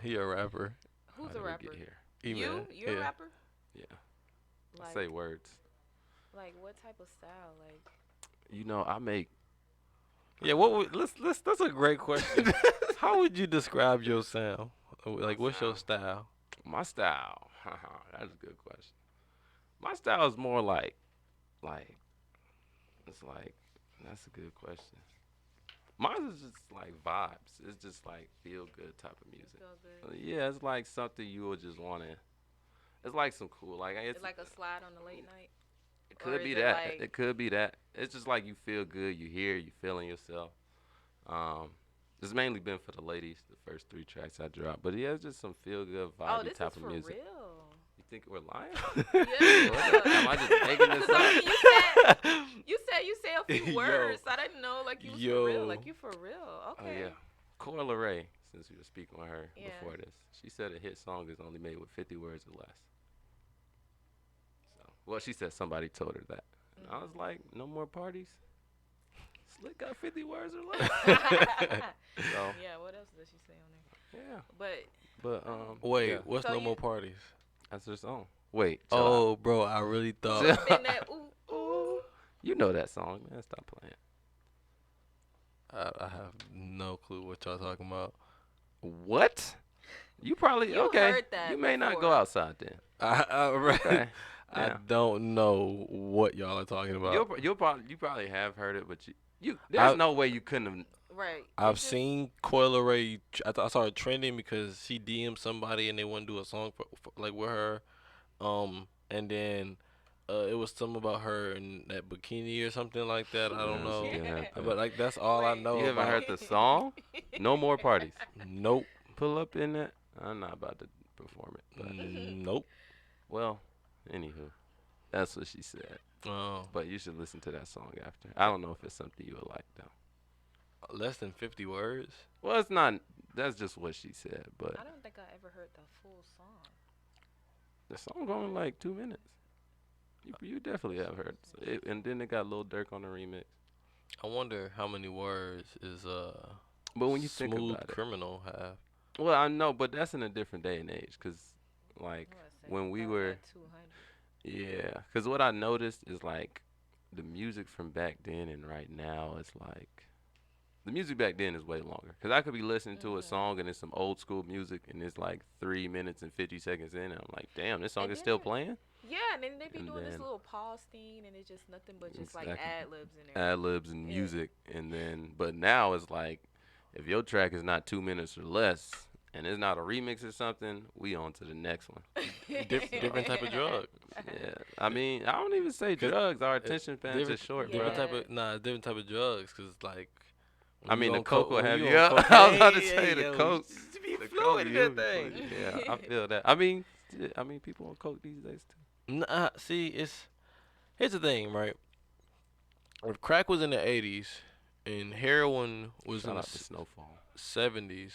He a rapper. How Who's did a we rapper? get here? E-Man. You're a Yeah. rapper? Yeah. Like, Say words. like what type of style? Like, You know, I make. Yeah. What? Let's. That's a great question. How would you describe your sound? Like, what's your sound? style? My style. That's a good question. My style is more like, it's like, that's a good question. Mine is just like vibes. It's just like feel good type of music. feel good. Yeah, it's like something you would just want to. It's like some cool, like It's like a slide on the late night. it or could is be it that. like- It could be that. It's just like you feel good. You hear, you feeling yourself. It's mainly been for the ladies. The first 3 tracks I dropped, but yeah, it's just some feel good Oh, vibey this type is of for music. real. You think we're lying? Yeah. Am I just making this So up? you say a few Yo. words. I didn't know like you was for Yo. real. Like you for real. Oh Okay. yeah, Coyle Ray. Since we were speaking with her Yeah. before this, she said a hit song is only made with 50 words or less. So, well, she said somebody told her that. And I was like, no more parties. Slick got 50 words or less. So Yeah. What else does she say on there? yeah, But but Wait. yeah, What's So no you- more parties? that's her song. Wait, chill Oh, bro. I really thought. Chill. been that ooh out. Ooh, you know that song, man. Stop playing. I have no clue what y'all talking about. What? You probably You okay. heard that You may not go before. outside then. Okay. I Yeah. don't know what y'all are talking about. You probably have heard it, but there's I- no way you couldn't have. right. I've seen Coyle Ray. I saw it trending because she DM'd somebody and they want to do a song for like with her. And then it was something about her in that bikini or something like that. I don't Yeah, know. she didn't have that. But like that's all I Wait. know. You haven't about. heard the song? No more parties. Nope. Pull up in that. I'm not about to perform it, but Nope. well, anywho, that's what she said. Oh, But you should listen to that song after. I don't know if it's something you would like though. less than 50 words. Well, it's not. That's just what she said. But I don't think I ever heard the full song. the song going like 2 minutes. You definitely have heard. It, and then it got Lil Durk on the remix. I wonder how many words is But when you think Smooth about it, Criminal have. well, I know, but that's in a different day and age. Cause like I wanna say when we about were, that 200. yeah. Cause what I noticed is like the music from back then and right now is like. The music back then is way longer. Cause I could be listening to a Mhm. song and it's some old school music and it's like 3 minutes and 50 seconds in and I'm like, damn, this song And is still then- playing? Yeah, and then they be And doing this then- little pause thing, and it's just nothing but just like Exactly. ad libs in there. Ad libs and Yeah. music and then but now it's like if your track is not 2 minutes or less and it's not a remix or something, we on to the next one. Different type of drug. Yeah. I mean, I don't even say 'Cause drugs. Our attention span's Different, just short, different bro. Yeah. type of different type of drugs. Cause like. I when you mean, the on coke will when have you you on up. I was about to cocaine, say the yo, coke. just be The flowing coke, that you- thing. Yeah, I feel that. I mean, people on coke these days too. Nah, see, here's the thing, right? If crack was in the 80s and heroin was Shout in the out to Snowfall. 70s,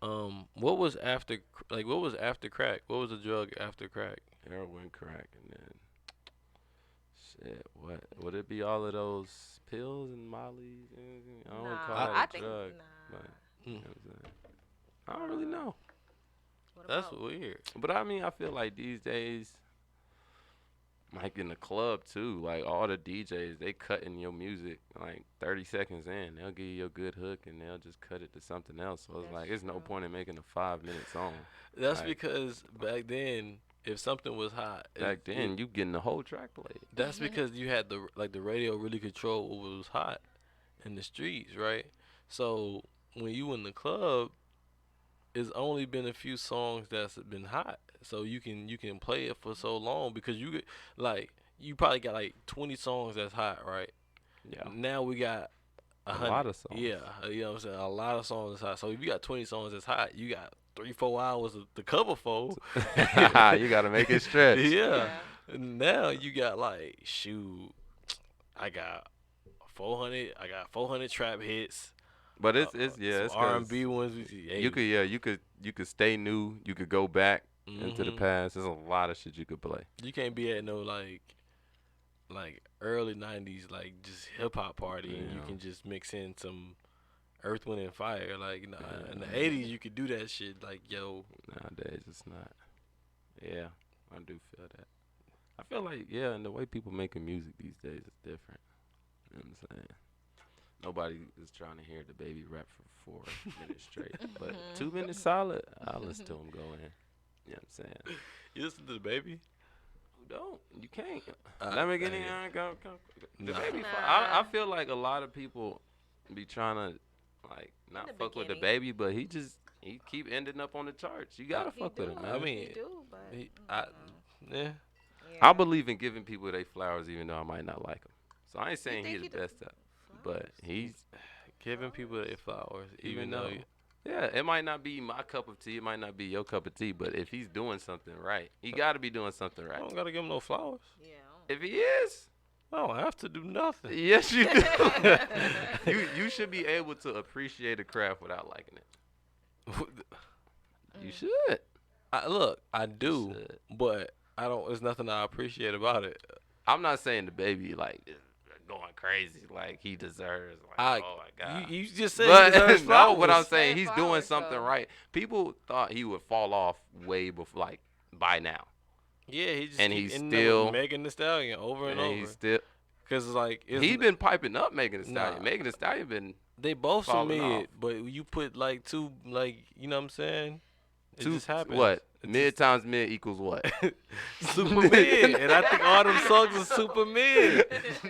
what was after what was after crack? What was the drug after crack? Heroin, crack, and then shit. What would it be? All of those pills and mollies? I don't Nah, call I that a think drug. nah. but, you know what I'm saying? I don't really know. What That's about weird. But I mean, I feel like these days, like in the club too, like all the DJs, they cutting your music like 30 seconds in. They'll give you a good hook and they'll just cut it to something else. So it's That's like, it's no true. point in making a 5-minute song. That's Right. because back then, if something was hot, Back then, you getting the whole track played. that's because you had the radio really control what was hot in the streets, right? So when you in the club, it's only been a few songs that's been hot, so you can play it for so long because you probably got like 20 songs that's hot, right? Yeah. Now we got A 100. lot of songs. Yeah, you know what I'm saying? A lot of songs that's hot. So if you got 20 songs that's hot, you got 3-4 hours to cover for. You got to make it stretch. Yeah. Now you got like, shoot, I got 400. I got 400 trap hits. But it's yeah, it's some 'cause R&B ones. Hey, you could stay new. You could go back into the mhm. past. There's a lot of shit you could play. You can't be at no like early '90s like just hip hop party and you Yeah. can just mix in some Earth, Wind and Fire. Like nah, in the Yeah. '80s you could do that shit. Like yo, Nowadays, it's not. Yeah, I do feel that. I feel like and the way people making music these days is different. You know what I'm saying? Nobody is trying to hear the baby rap for 4 minutes straight, but 2 minutes solid, I'll listen to him go in. You know what I'm saying? you listen to the baby. Don't. You can't. Uh, Let me get in. yeah. The Nah. baby. Nah. I feel like a lot of people be trying to like not the fuck with the beginning. baby, but he keep ending up on the charts. You gotta He fuck with him, do, man. I mean, he do, but He- I, yeah. yeah. I believe in giving people their flowers, even though I might not like them. So I ain't saying think he's he the do- best, but he's Giving people their flowers, even even though. though Yeah, it might not be my cup of tea. It might not be your cup of tea. But if he's doing something right, he got to be doing something I right. don't gotta give him no flowers. Yeah. If he is, I don't have to do nothing. yes, you do. you should be able to appreciate a craft without liking it. You should. Look, I You do, should. but I don't. There's nothing I appreciate about it. I'm not saying the baby like is going crazy like he deserves. Like, oh my god. You just said But he deserves no, flowers. what I'm saying, Saying he's doing flowers, something though. right. People thought he would fall off way before, like by now, Yeah, he just and keep he's ending still- up with Megan Thee Stallion over and and over. he's still. Cause it's like He's been piping up Megan Thee Stallion. Nah. Megan Thee Stallion been they both some falling mid, off. but you put like two, like you know what I'm saying? It two. just happens. What It mid times mid equals what? super mid, and I think all them songs are super mid.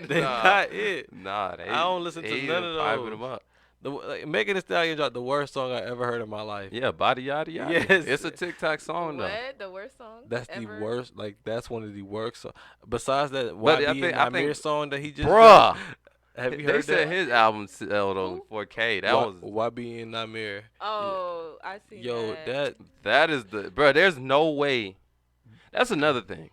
They Nah. not it. Nah, they. I don't listen to he none been of piping those. them up. Like, Megan Thee Stallion dropped the worst song I ever heard in my life. Yeah, body yada yada. Yes. It's a TikTok song though. What? The worst song? That's ever? the worst. Like that's one of the worst. Besides that But YB I and think- I Namir think- song that he just Bruh, dropped. Have you they heard said that? his album sold on 4K. That was YB and Namir. Oh, I see Yo, that. that is the bro. There's no way. That's another thing.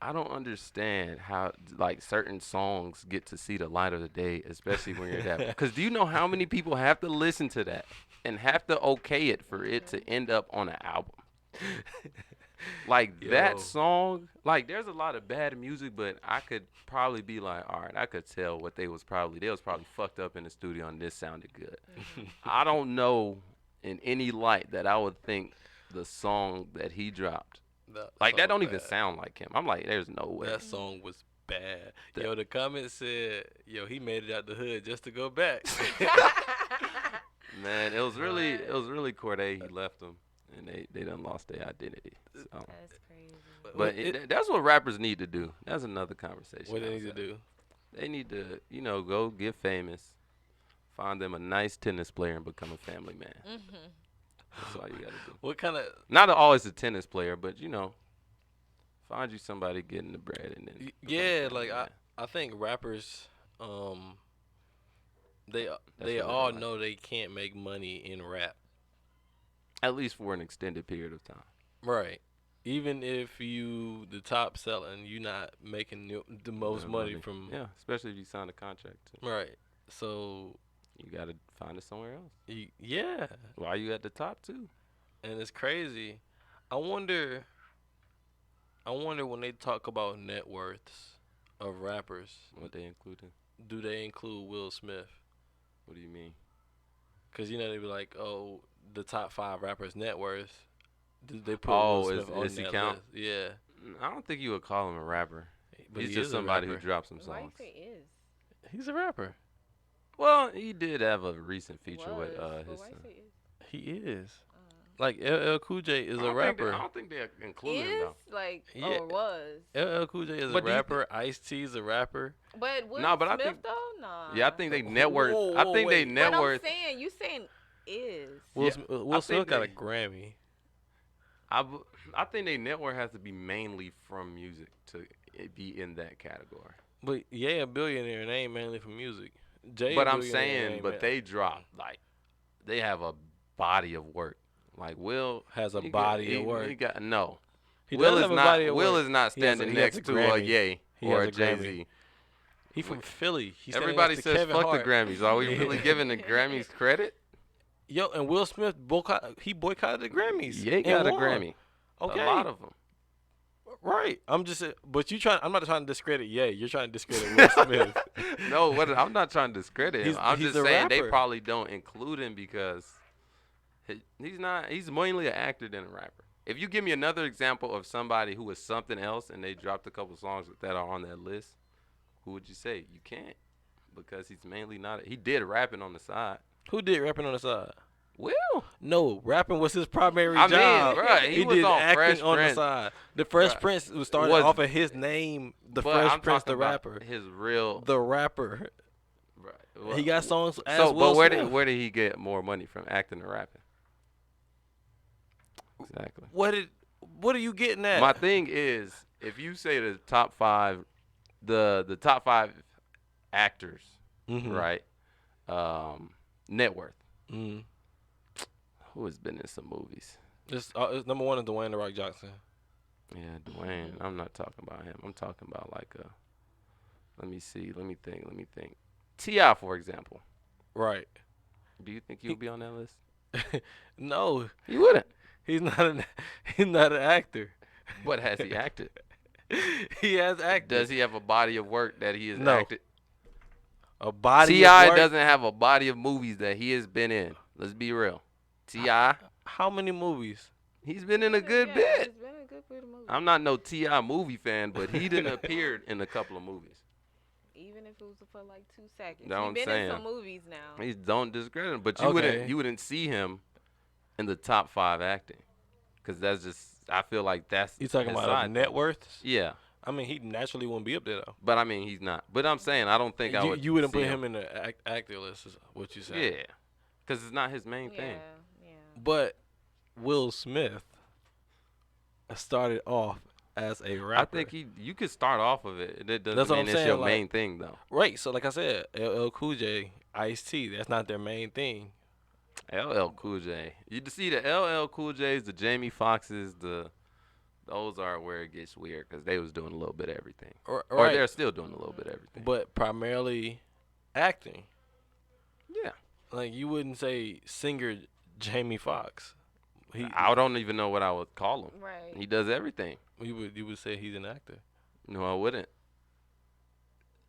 I don't understand how like certain songs get to see the light of the day, especially when you're that. Because do you know how many people have to listen to that and have to okay it for it to end up on an album? Like Yo. that song, like there's a lot of bad music, but I could probably be like, all right, I could tell what they was probably fucked up in the studio and this sounded good. I don't know in any light that I would think the song that he dropped, like that song don't even bad. sound like him. I'm like, there's no way. That song was bad. That- Yo, the comment said, "Yo, he made it out the hood just to go back." Man, it was really Corday. He left them, and they done lost their identity. So. That's crazy. But that's what rappers need to do. That's another conversation. what they need to outside. do? They need to, go get famous, find them a nice tennis player, and become a family man. Mm-hmm. That's all you gotta do. What kind of? Not always a tennis player, but find you somebody getting the bread and then. become a Yeah, family like man. I think rappers, they That's they what I all like. know they can't make money in rap, At least for an extended period of time. right? Even if you the top selling, you not making the most Yeah, money from Yeah, especially if you sign a contract. Too. right. So You gotta find it somewhere else. yeah, Why you at the top too? and it's crazy. I wonder when they talk about net worths of rappers, What they including? do they include Will Smith? What do you mean? Because they be like, oh, the top 5 rappers' net worth. Do they put Oh, Will Smith on is he that count? list? Yeah, I don't think you would call him a rapper. but He's he just is a somebody who rapper. drops some Why you songs. say is? He's a rapper. Well, he did have a recent feature Was, with but his why you son. say is? He is. Like LL Cool J is a rapper. I don't think they include him Is though. like Yeah. or was? LL Cool J is But a do you rapper. Ice-T is a rapper. But Will Nah, but I Smith think- though, nah. Yeah, I think they Whoa, net worth. I whoa, think they wait. net But I'm worth. saying you saying is. Will, Yeah, Will I Smith think got a they- Grammy. I think they net worth has to be mainly from music to be in that category. But yeah, a billionaire and they ain't mainly for music. Jay But a I'm billionaire saying, ain't but they drop like they have a body of work. Like Will has a he got- body he- of work. He got no. He Will does is have a not. body of Will work. is not He has a- standing he has next a to a Grammy. Ye He or has a a Jay Grammy. Z. He from Philly. He's Everybody to says Kevin fuck Hart. the Grammys. Are we really giving the Grammys credit? Yo, and Will Smith boycotted the Grammys. Yeah, he and got a won. Grammy. Okay. A lot of them. Right. I'm just. But you trying. I'm not trying to discredit. Yeah, you're trying to discredit Will Smith. No, I'm not trying to discredit him. I'm he's just a saying they rapper. probably don't include him because he's not. He's mainly an actor than a rapper. If you give me another example of somebody who is something else and they dropped a couple songs that are on that list, who would you say? You can't, because he's mainly not. He did rapping on the side. Who did rapping on the side? Will. No, rapping was his primary I mean, job. bruh, he was did on acting Fresh on Prince. the side. The Fresh Bruh, Prince was started was- off of his name, the But Fresh I'm Prince, talking the about rapper, his real. the rapper. Right. He got songs as So, Will but where Smith. did he get more money from, acting or rapping? Exactly. What are you getting at? My thing is, if you say the top five, the top five actors, Mhm. right? Net worth. Mhm. Who has been in some movies? It's number one is Dwayne The Rock Johnson. Yeah, Dwayne. I'm not talking about him. I'm talking about like a. Let me see. Let me think. T.I., for example. Right. Do you think he'll be on that list? No, He wouldn't. he's not an actor. But has he acted? He has acted. Does he have a body of work that he has No. acted? A body. T.I. of work? doesn't have a body of movies that he has been in. Let's be real. T.I. How many movies? He's been in a good Yeah, bit. It's been a good bit of movies. I'm not no T.I. movie fan, but he didn't appeared in a couple of movies. Even if it was for like 2 seconds. Know what I'm He's been saying? in some movies now. He don't discredit him, but Okay. you wouldn't see him in the top 5 acting, because that's just, I feel like that's You talking his about side net thing. worth? Yeah, I mean, he naturally wouldn't be up there though. but I mean he's not. But I'm saying I don't think I would. You wouldn't see put him in the actor list, is what you said. Yeah, because it's not his main Yeah, thing. yeah. But Will Smith started off as a rapper. I think you could start off of it. It doesn't That's what mean I'm it's saying, your like- main thing though. Right. So like I said, LL Cool J, Ice-T, that's not their main thing. LL Cool J. You see the LL Cool J's, the Jamie Foxxes, those are where it gets weird because they was doing a little bit of everything, or Right. they're still doing a little bit of everything. But primarily acting. Yeah, Like you wouldn't say singer Jamie Foxx. I don't even know what I would call him. Right. He does everything. You would say he's an actor. No, I wouldn't.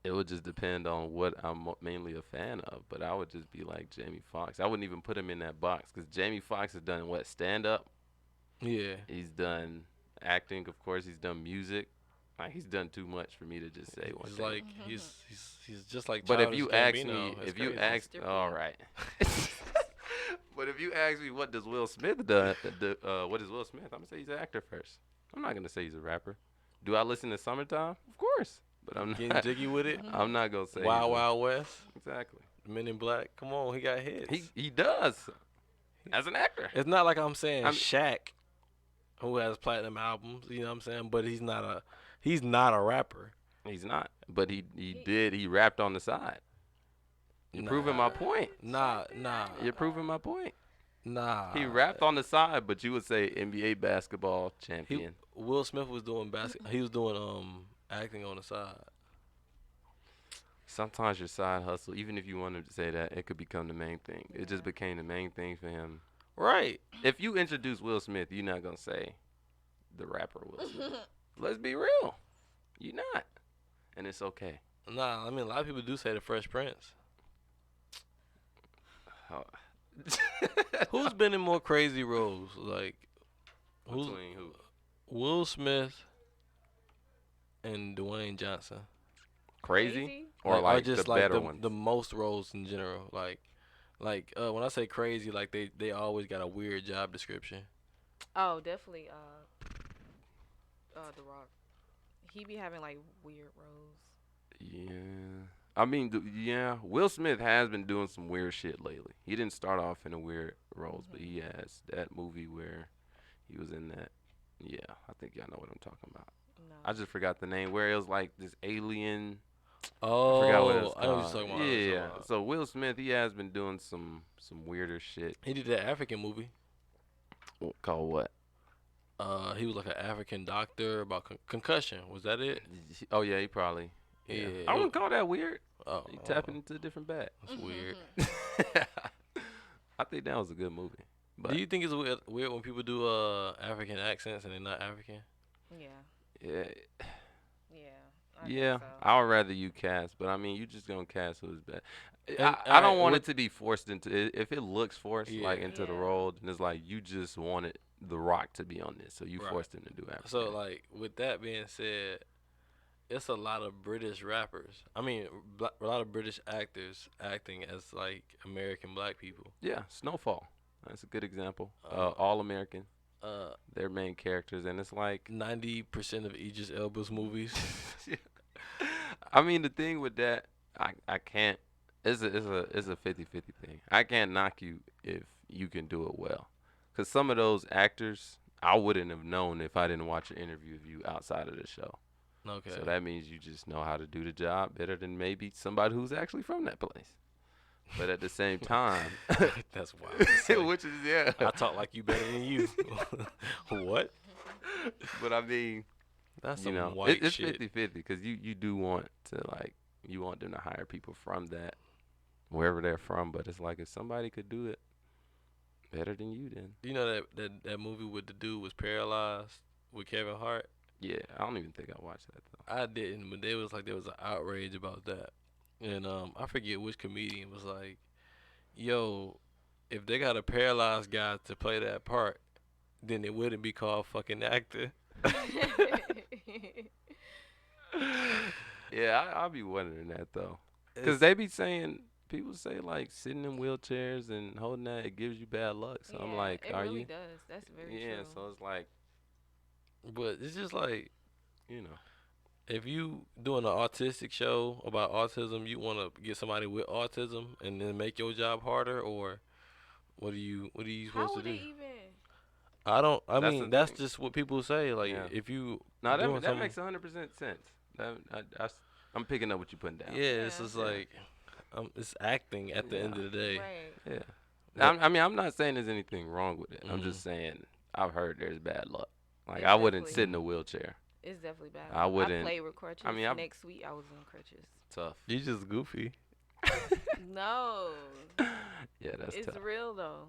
It would just depend on what I'm mainly a fan of. But I would just be like Jamie Foxx. I wouldn't even put him in that box because Jamie Foxx has done what? Stand up. Yeah. He's done acting, of course. He's done music. Like, he's done too much for me to just say one He's thing. like he's just like. But if Childish you ask Gambino. me, It's if you crazy. ask, Stripper. all right. But if you ask me what does Will Smith do, what is Will Smith? I'm gonna say he's an actor first. I'm not gonna say he's a rapper. Do I listen to Summertime? Of course, but I'm Getting not. jiggy with it. I'm not gonna say Wild he's a- Wild West, Exactly. Men in Black. Come on, he got hits. He does as an actor. It's not like I'm saying I'm- Shaq, who has platinum albums. You know what I'm saying? But he's not a rapper. He's not, but he rapped on the side. You're proving my point. Nah. You're proving my point. Nah. He rapped on the side, but you would say NBA basketball champion. Will Smith was doing He was doing acting on the side. Sometimes your side hustle, even if you wanted to say that, it could become the main thing. It just became the main thing for him. Right. If you introduce Will Smith, you're not gonna say the rapper Will Smith. Let's be real. You're not, and it's okay. Nah. I mean, a lot of people do say the Fresh Prince. Oh. Who's been in more crazy roles? Like, who's Between who? Will Smith and Dwayne Johnson? Crazy? Or like just the like better the, ones? the most roles in general. Like when I say crazy, like they always got a weird job description. Oh, definitely. The Rock. He be having like weird roles. Yeah. I mean, yeah, Will Smith has been doing some weird shit lately. He didn't start off in a weird roles, but he has that movie where he was in that. Yeah, I think y'all know what I'm talking about. No. I just forgot the name. Where it was like this alien. Oh, I forgot what it was I know what called. you're talking about. Yeah. So Will Smith, he has been doing some weirder shit. He did that African movie. Called what? He was like an African doctor about concussion. Was that it? Oh yeah, he probably. Yeah, Yeah, I wouldn't call that weird. Oh, You tapping into a different bag. that's weird. I think that was a good movie. Do But you think it's weird when people do African accents and they're not African? Yeah. yeah, Yeah. I yeah, think so. I would rather you cast. But I mean, you just gonna cast who's bad. And I don't alright, want it what? to be forced into. If it looks forced, like Yeah, into the Yeah. role, then it's like you just wanted The Rock to be on this, so you Right. forced him to do African. So like with that being said, it's a lot of British rappers. I mean, a lot of British actors acting as like American black people. Yeah, Snowfall. That's a good example. Uh, All American. Uh, Their main characters, and it's like 90% of Idris Elba's movies. I mean, the thing with that, I can't. It's a 50-50 thing. I can't knock you if you can do it well, cause some of those actors I wouldn't have known if I didn't watch an interview of you outside of the show. Okay. So that means you just know how to do the job better than maybe somebody who's actually from that place. But at the same time, That's wild. to say. which is yeah. I talk like you better than you. What? But I mean, That's you some know, white it's shit. 50-50 because you do want to like you want them to hire people from that wherever they're from, but it's like if somebody could do it better than you, then You know that movie with the dude was paralyzed with Kevin Hart. yeah, I don't even think I watched that though. I didn't, but there was an outrage about that, and I forget which comedian was like, "Yo, if they got a paralyzed guy to play that part, then it wouldn't be called fucking actor." Yeah, I'll be wondering that though, because It's- they be saying people say like sitting in wheelchairs and holding that it gives you bad luck. So I'm Yeah, like, it are really you? does. That's very Yeah, true. so it's like but it's just like you know, if you doing an autistic show about autism, you want to get somebody with autism and then make your job harder, or what are you How supposed would to it do? even? I don't. I That's the mean, that's thing. just what people say. Like, Yeah. if you no, doing that something- makes 100% sense. I'm picking up what you're putting down. Yeah, it's Yeah. just Yeah. like it's acting at the end Yeah. of the day. Right. Yeah. But- I mean, I'm not saying there's anything wrong with it. I'm Mhm. just saying I've heard there's bad luck. Like It's I wouldn't definitely- sit in a wheelchair. It's definitely bad. I wouldn't- played with crutches. I mean, I've- Next week I was on crutches. Tough. You just goofy. No, Yeah, that's it's tough. real though.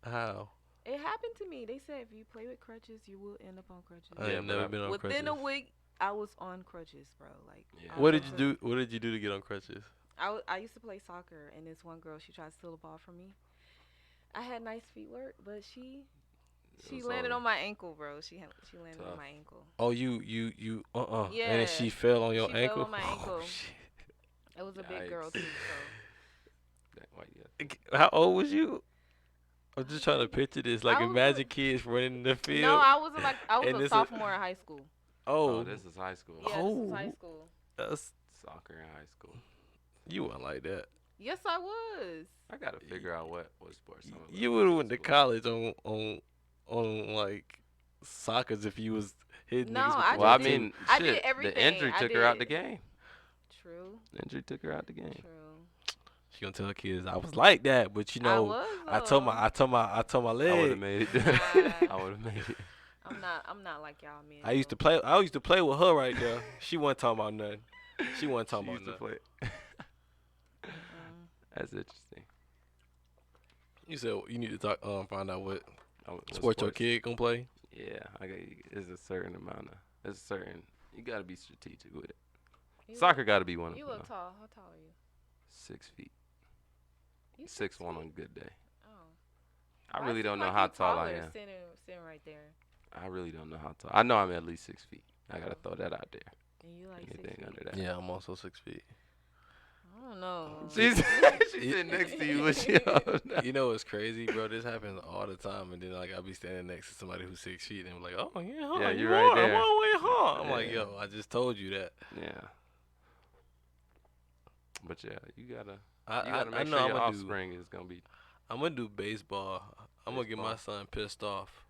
How? It happened to me. They said if you play with crutches, you will end up on crutches. I Yeah, ain't but never I- been on Within crutches. a week, I was on crutches, bro. Like, Yeah. I What was did you on- do? What did you do to get on crutches? I used to play soccer, and this one girl, she tried to steal the ball from me. I had nice feet work, but she was landed on- on my ankle, bro. She landed Tough. on my ankle. Oh, you. And Yeah. then she fell on your She fell ankle. on my Oh, ankle. shit. It was a big girl Yikes. too. So Why you How old was you? I'm just trying to picture this. Like, I was imagine kids running in the field. no, I wasn't like I was And a this is- sophomore in high school. Oh, Oh, this is high school. Yeah, this Oh. was high school. that's Soccer in high school. you weren't like that. Yes, I was. I gotta figure out what sports. some of You us would have in went to school. college on like soccer's if you was hitting No, niggas with I your Well, I did- feet. mean, I did shit, everything. the injury I took her out the did. game. True. The injury took her out the game. True. She gonna tell kids I was like that, but you I know, was. I told though. my I would leg. have made it. Nah. I would have made it. I'm not like y'all men. I used to though. play. I used to play with her right there. She wasn't talking about nothing. She wasn't talking She about used to nothing. play. Mm. That's interesting. You said you need to talk. Find out what What sport your sports? kid gonna play. Yeah, there's a certain amount of. There's a certain. You gotta be strategic with it. You Soccer gotta be one Look, of you them. look tall. How tall are you? 6 feet. You 6'1" on a 6'8"? good day. Oh. I Why really it don't seem know like how you tall I taller am. Sitting right there, I really don't know how tall. I know I'm at least 6 feet. I gotta Oh. throw that out there. and you like Anything 6 feet. under that. Yeah, I'm also 6 feet. I don't know. She's sitting next to you. What she on? You know what's crazy, bro? This happens all the time, and then like I'll be standing next to somebody who's 6 feet, and I'm like, oh yeah, huh, Yeah, you you're right are. there. One way, huh? I'm like, Yeah. yo, I just told you that. Yeah. But yeah, you gotta I make I know sure I'm your gonna do. offspring is gonna be. I'm gonna do baseball. I'm gonna get my Baseball. son pissed off,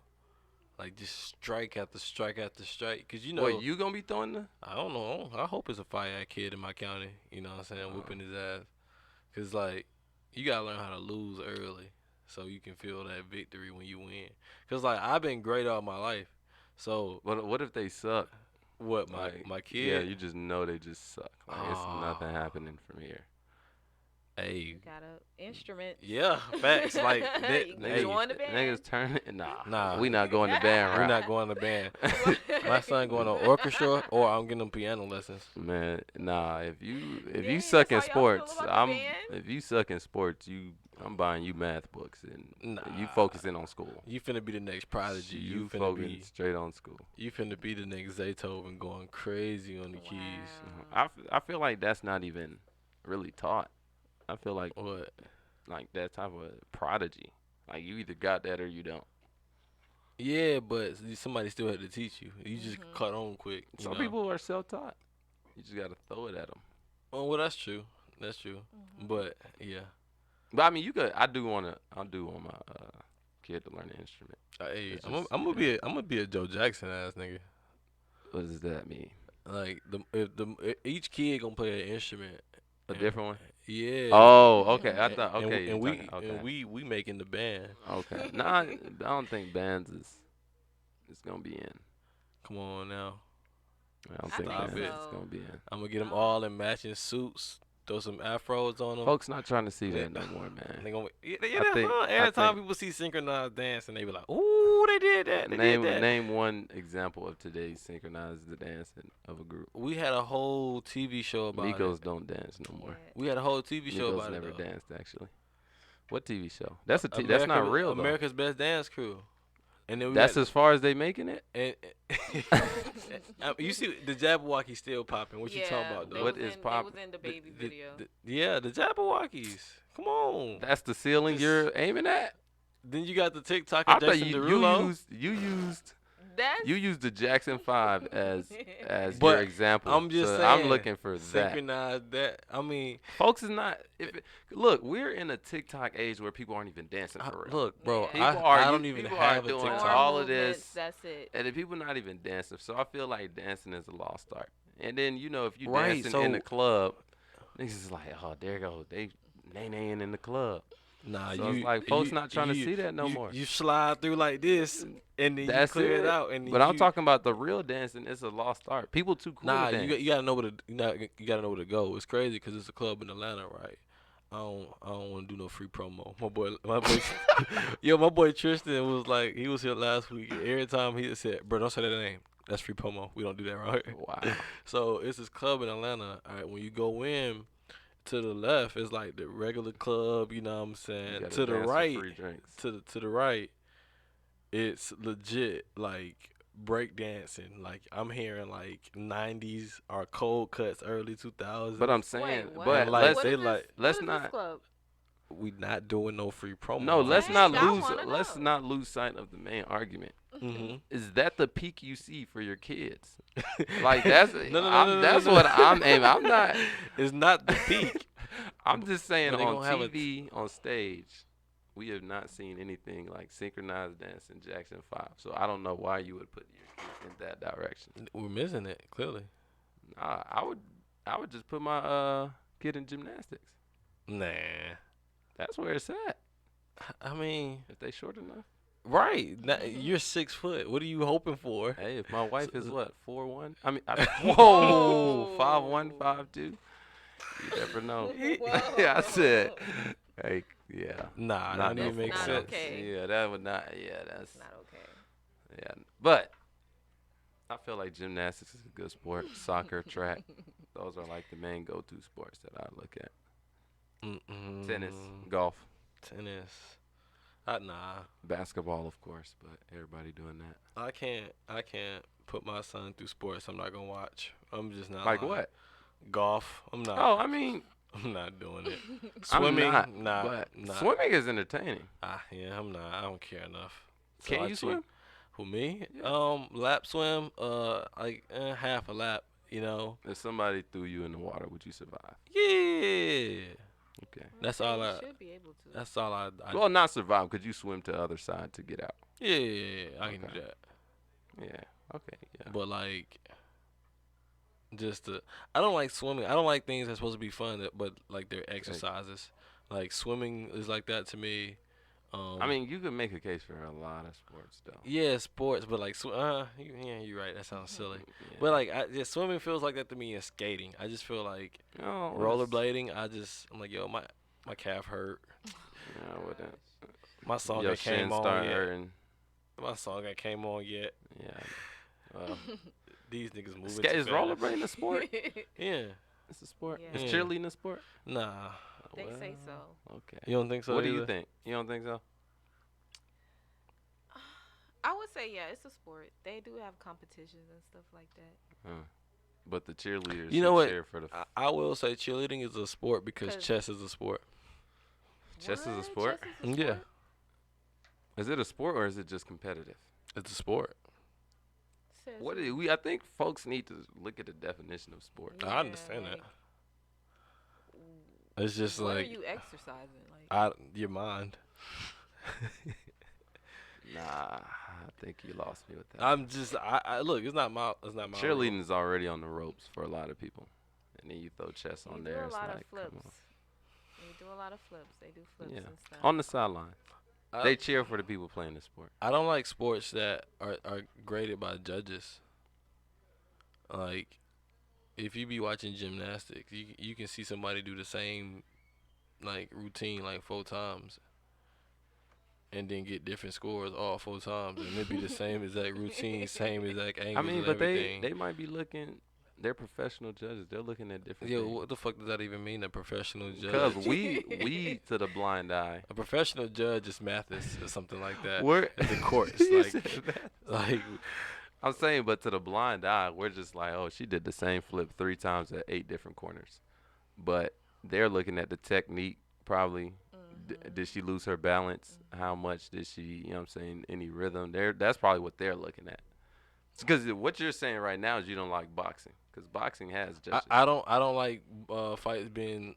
like just strike after strike after strike. Cause you know, What, you gonna be throwing the? I don't know. I hope it's a fire kid in my county. You know what I'm saying? Whipping his ass. Cause like you gotta learn how to lose early, so you can feel that victory when you win. Cause like I've been great all my life, so What if they suck? What Like, my yeah, kid? you just know they just suck. Like, it's nothing happening from here. Hey, You got a instrument. yeah, facts. Like that. You can Hey, join the band. Niggas turn it. nah, We not going to band we route. not going to band. My son going to orchestra, or I'm getting him piano lessons. Man, nah. If you Dang, suck that's in how y'all feel sports, about the I'm. band? If you suck in sports, I'm buying you math books and you Nah, focusing on school. you finna be the next prodigy. You finna focusing be straight on school. you finna be the next Zaytoven going crazy on the keys. Wow. I feel like that's not even really taught. I feel like What? that type of prodigy. Like you either got that or you don't. Yeah, but somebody still had to teach you. You just Mhm. caught on quick. You Some know? people are self-taught. You just gotta throw it at them. Oh, well, that's true. That's true. Mhm. But yeah, But I mean, you could. I do want my kid to learn an instrument. hey, It's I'm just, I'm gonna be a Joe Jackson ass nigga. What does that mean? Like each kid gonna play an instrument. A and- different one? Yeah. Oh, okay. I And, thought. and, Okay, and you're we talking. Okay. and we making the band. Okay. Nah, I don't think bands is. It's gonna be in. Come on now. I don't I think think bands is so. gonna be in. I'm gonna get them Oh. all in matching suits. Throw some afros on them. Folks not trying to see Yeah. that no more, man. They gonna yeah, I that's think- fun. I Every time think- people see synchronized dance and they be like, "Ooh, they did that. They did that." Name one example of today's synchronized dancing of a group. We had a whole TV show about Migos it. don't dance no more. Yeah. We had a whole TV show Migos about never it. Though. danced actually. What TV show? That's that's not real though. America's Best Dance Crew. And then we That's got, as far as they making it. and, you see the Jabberwocky still popping. What you talking about they though? What was is in, pop- They was in the baby video. Yeah, the Jabberwockies. Come on. That's the ceiling Just- you're aiming at. Then you got the TikTok I of thought Jason you Derulo. That's used the Jackson 5 as But your example. I'm just so saying, I'm looking for that. synchronized that. I mean, Folks is not. Look, we're in a TikTok age where people aren't even dancing for real. look, bro, Yeah. I don't even people have are a doing TikTok. arm all of movements, this. That's it. And the people not even dancing. So I feel like dancing is a lost art. And then, if you Right, dancing in the so- club, niggas is like, oh, there go. They nay-naying in the club. Nah, So you it's like folks not trying to you- see that no you- more. You slide through like this, and then That's you clear it it. out. And then But I'm you- talking about the real dancing. It's a lost art. People too cool Nah, to dance. you gotta know where you gotta know where to go. It's crazy because it's a club in Atlanta, right? I don't want to do no free promo. My boy, my boy Tristan was like, he was here last week. Every time he said, "Bro, don't say that name. That's free promo. We don't do that, right?" Wow. So it's this club in Atlanta. All right, when you go in to the left, it's like the regular club. You know what I'm You saying? gotta To the dance for right, free drinks. to the right, it's legit like break dancing. Like I'm hearing like 90s or cold cuts, early 2000s. But I'm saying, Wait, what? but like, let's What they is this- like- what let's is this not- club? we not doing no free promo. no, let's Dang, not I lose. wanna Let's know. not lose sight of the main argument. Mm-hmm. Is that the peak you see for your kids? Like that's No, that's no. what I'm aiming. I'm not. It's not the peak. I'm just saying But they on gonna have a TV, on stage, we have not seen anything like synchronized dance in Jackson 5. So I don't know why you would put your kids in that direction. We're missing it clearly. Nah, I would just put my kid in gymnastics. Nah. That's where it's at. I mean, If they short enough. right? You're 6 foot. What are you hoping for? Hey, if my wife is what 4'1", I mean, Whoa. 5'1", 5'2", you never know. Whoa. Yeah, I said, hey, yeah. Nah, Not that don't even make not sense. okay. Yeah, that would not. Yeah, that's It's not okay. yeah. But I feel like gymnastics is a good sport. Soccer, track, those are like the main go-to sports that I look at. Mm-mm. Tennis, golf, Tennis. Nah. basketball, of course, but everybody doing that. I can't put my son through sports I'm not gonna watch. I'm just not Like lying. what? Golf. I'm not. Oh, I mean, I'm not doing it. I'm Swimming. not, Nah. but Nah. swimming is entertaining. Yeah, I'm not. I don't care enough. So Can I you cheat. swim? Who me? Yeah. Lap swim. Like half a lap. You know. If somebody threw you in the water, would you survive? Yeah. Okay. That's Okay, all you I- should be able to. That's all I Well, not survive. Could you swim to the other side to get out? yeah, I can Okay. do that. Yeah. Okay. Yeah. But like, I don't like swimming. I don't like things that's supposed to be fun, but like they're exercises. Like swimming is like that to me. I mean, you could make a case for a lot of sports though. yeah, sports, but like, yeah, you're right. That sounds silly. Yeah. But like, swimming feels like that to me, and skating. I just feel like No, rollerblading. I'm like, yo, my calf hurt. Yeah, I wouldn't. My song Your that came shin on start yet. hurting. My song that came on yet. Yeah. Well, These niggas moving. is too fast. rollerblading a sport? Yeah. It's a sport. Yeah. Is Yeah. cheerleading a sport? Nah. They Well, say so. Okay. You don't think so? What do either? you think? You don't think so? I would say yeah, it's a sport. They do have competitions and stuff like that. But the cheerleaders You know should what? cheer for the I will say cheerleading is a sport because 'Cause- chess is a sport. Chess is a What? sport? Chess is a Yeah. sport? Is it a sport or is it just competitive? It's a sport. Says What who? is, we I think folks need to look at the definition of sport. I understand that. like, It's just what like are you exercising? Like, your mind. Nah, I think you lost me with that. I'm just I look. It's not my. Cheerleading is already on the ropes for a lot of people, and then you throw chess you on do there. a It's lot like, of flips. come on. They do a lot of flips. They do flips Yeah. and stuff. On the sideline, I, they cheer for the people playing the sport. I don't like sports that are graded by judges. Like, if you be watching gymnastics, you can see somebody do the same like routine like 4 times, and then get different scores all 4 times, and it be the same exact routine, same exact angles. I mean, and but everything. they might be looking. They're professional judges. They're looking at different Yeah, things. what the fuck does that even mean? A professional judge? Because we to the blind eye. A professional judge is Mathis or something like that. We're At the courts, You like, said that. like I'm saying, but to the blind eye, we're just like, oh, she did the same flip 3 times at 8 different corners. But they're looking at the technique, probably. Did she lose her balance? How much did she, you know what I'm saying, any rhythm? That's probably what they're looking at. Because what you're saying right now is you don't like boxing. Because boxing has judges. I don't like fights being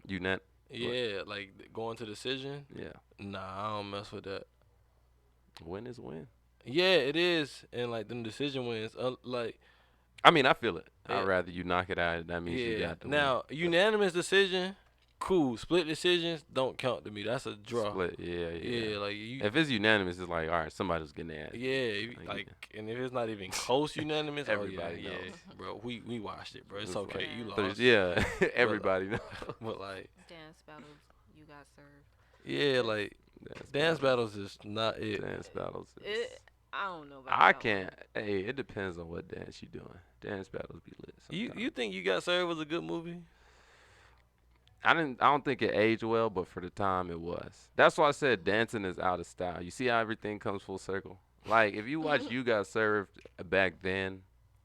You like going to decision. Yeah. Nah, I don't mess with that. Win is win. Yeah, it is, and like them decision wins. Like I mean, I feel it. Yeah. I'd rather you knock it out. That means you yeah. got the Now unanimous decision, cool. Split decisions don't count to me. That's a win. draw. Split. Yeah. Yeah, like you. If it's unanimous, it's like, all right, somebody's getting their ass. Yeah, Like, and if it's not even close unanimous, Everybody oh, yeah, knows. yeah, bro. We watched it, bro. It's It's okay. like- You So, lost. yeah, everybody knows. But like, Dance battles, you got served. yeah, like dance battles is not it. Dance battles. I don't know about I that one. can't. Hey, it depends on what dance you doing. Dance battles be lit. You sometimes. you think You Got Served was a good movie? I don't think it aged well, but for the time it was. That's why I said dancing is out of style. You see how everything comes full circle? Like if you watch You Got Served back then,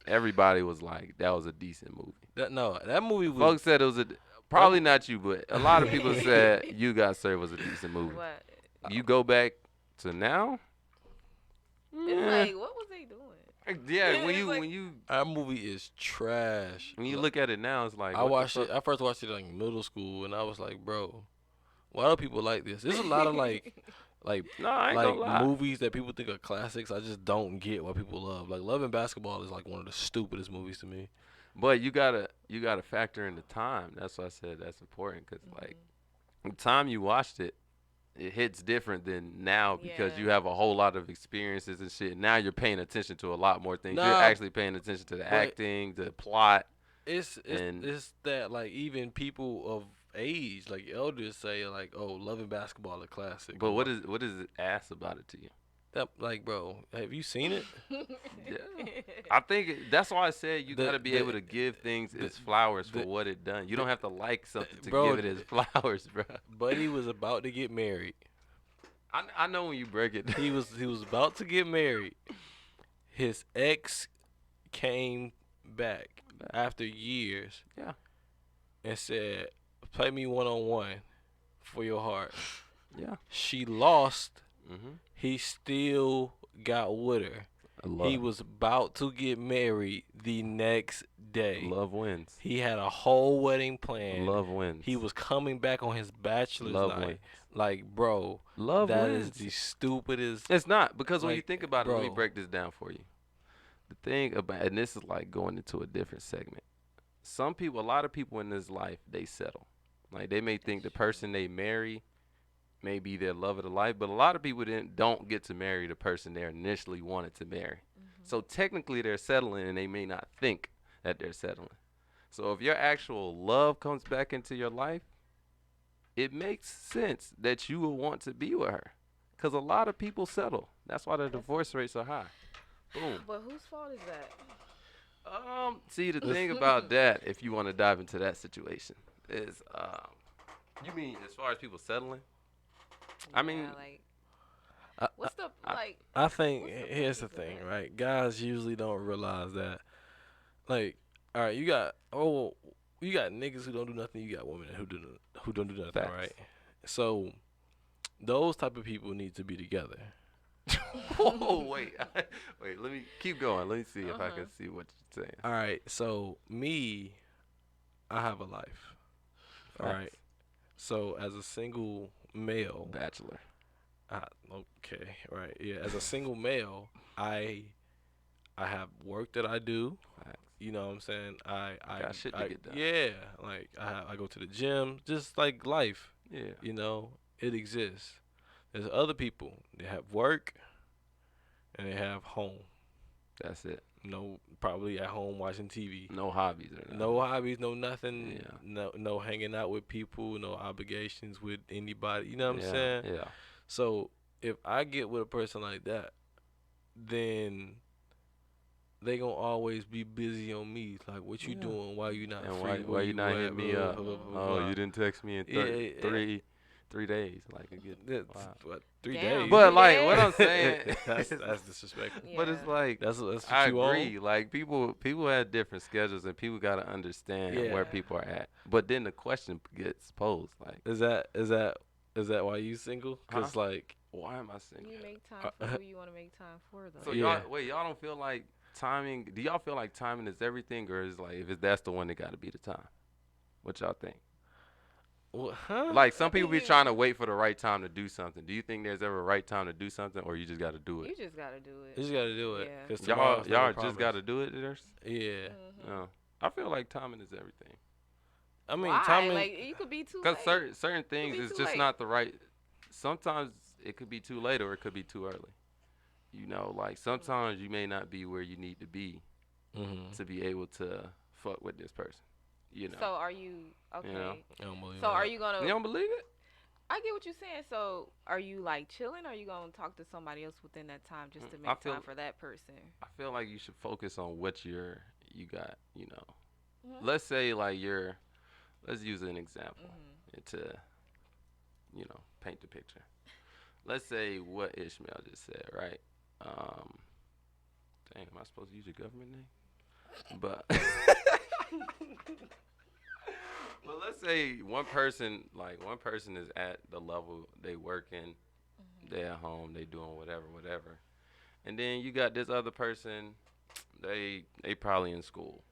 everybody was like, that was a decent movie. That movie was. Folks said it was probably not you, but a lot of people said You Got Served was a decent movie. What? You go back to now? It's Eh. like, what was they doing? Yeah, when It's you like- when you That movie is trash. when you look at it now, it's like I what the watched fuck? it. I first watched it like middle school, and I was like, bro, why do people like this? There's a lot of like No, I ain't gonna lie. like movies that people think are classics. I just don't get why people love. Like Love and Basketball is like one of the stupidest movies to me. But you gotta factor in the time. That's why I said that's important because like the time you watched it, it hits different than now because you Yeah. have a whole lot of experiences and shit. Now you're paying attention to a lot more things. You're Nah, actually paying attention to the acting, the plot. And- It's that like even people of age, like elders, say like, oh, Love and Basketball a classic. But what is it ass about it to you? that? Like, bro, have you seen it? Yeah. I think that's why I said you The- gotta be the- able to give things the- its flowers for the- what it done. You don't have to like something to bro, give it its flowers, bro. Buddy was about to get married. I know when you break it. He was about to get married. His ex came back after years. Yeah. And said, "Play me 1-on-1 for your heart." Yeah. She lost. Mm-hmm. He still got with her. He was about to get married the next day. Love wins. He had a whole wedding planned. Love wins. He was coming back on his bachelor's Love night. wins. Like, bro, Love that wins. is the stupidest. It's not because when you like, think about it, let me bro. break this down for you. The thing about, and this is like going into a different segment. A lot of people in this life, they settle. Like they may think the person they marry may be their love of the life, but a lot of people don't get to marry the person they initially wanted to marry. So technically they're settling and they may not think that they're settling. So if your actual love comes back into your life, it makes sense that you will want to be with her. Because a lot of people settle. That's why the divorce rates are high. Boom. But whose fault is that? See, the thing about that, if you want to dive into that situation, is, you mean as far as people settling? I mean, Yeah, like, I, what's the I- like? I think What's the here's the purpose of thing, that? right? Guys usually don't realize that. Like, all right, you got niggas who don't do nothing. You got women who don't do nothing, Facts. right? So those type of people need to be together. whoa, wait, wait. Let me keep going. Let me see if I Uh-huh. can see what you're saying. All right, so me, I have a life. All right. Facts. So as a single male, Bachelor. okay, right, yeah. As a single male, I have work that I do. Facts. You know what I'm saying? I Got shit to get done. Yeah, like I go to the gym, just like life. Yeah. You know, it exists. There's other people. They have work, and they have home. That's it. No, probably at home watching TV. No hobbies or nothing. No hobbies, no nothing. Yeah. No hanging out with people. No obligations with anybody. You know what I'm Yeah, saying? Yeah. So if I get with a person like that, then they gonna always be busy on me. Like, what you Yeah. doing? Why you not And free? why you not at? hitting me Blah, up? blah, blah, blah, Oh, blah. you didn't text me in Yeah, three days. Like, a good. That's, Wow. what, 3 Damn. days? But like, Yeah. what I'm saying, that's disrespectful. Yeah. but it's like, That's what I you agree. on? Like, people have different schedules, and people gotta understand Yeah. where people are at. But then the question gets posed, like, Is that why you single? Cause like why am I single? You make time for who you want to make time for, though. So Yeah. y'all don't feel like timing? Do y'all feel like timing is everything, or is like that's the one that got to be the time? What y'all think? huh? Like some people be think you- trying to wait for the right time to do something. Do you think there's ever a right time to do something, or you just got to do You it? just gotta do You it. just gotta do it. Yeah. 'Cause Y'all tomorrow's never y'all just promised. got to do it. There's, Yeah. Mhm. no. I feel like timing is everything. I mean, Why? timing. Like, you could be too Because late. certain things be is too just late. not the right. Sometimes it could be too late, or it could be too early. You know, like sometimes you may not be where you need to be Mhm. to be able to fuck with this person. You know. So are you okay? know? I don't believe So that. are you gonna? You don't believe it? I get what you're saying. So are you like chilling? Or are you gonna talk to somebody else within that time just to I make feel- time for that person? I feel like you should focus on what you got. You know. Mhm. Let's say like let's use an example Mhm. to, paint the picture. Let's say what Ishmael just said, right? Dang, am I supposed to use your government name? But but let's say one person is at the level they working, they at home, they doing whatever. And then you got this other person, they probably in school.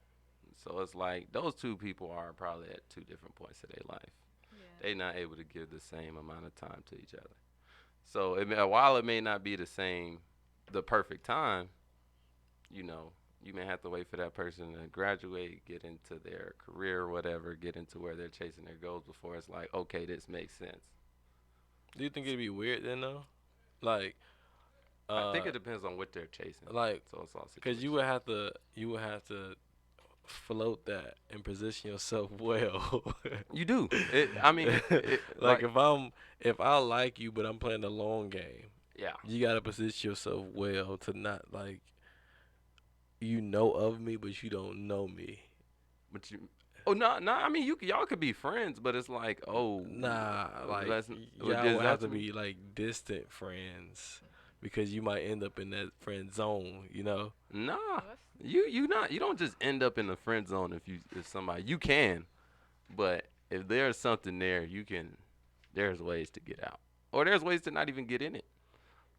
So it's like those two people are probably at two different points of their life. Yeah. They not able to give the same amount of time to each other. So while it may not be the perfect time, you may have to wait for that person to graduate, get into their career or whatever, get into where they're chasing their goals before it's like, okay, this makes sense. Do you think it'd be weird then though? Like, I think it depends on what they're chasing. like, So it's all cause you would have to float that and position yourself well. You do. like if I like you, but I'm playing the long game, yeah. you gotta position yourself well to not like, of me, but you don't know me. But no. I mean, y'all could be friends, but it's like, Nah, like that's- y'all just- would have that's- to be like distant friends because you might end up in that friend zone. Nah. That's- You don't just end up in the friend zone if somebody you can, but if there's something there, there's ways to get out, or there's ways to not even get in it.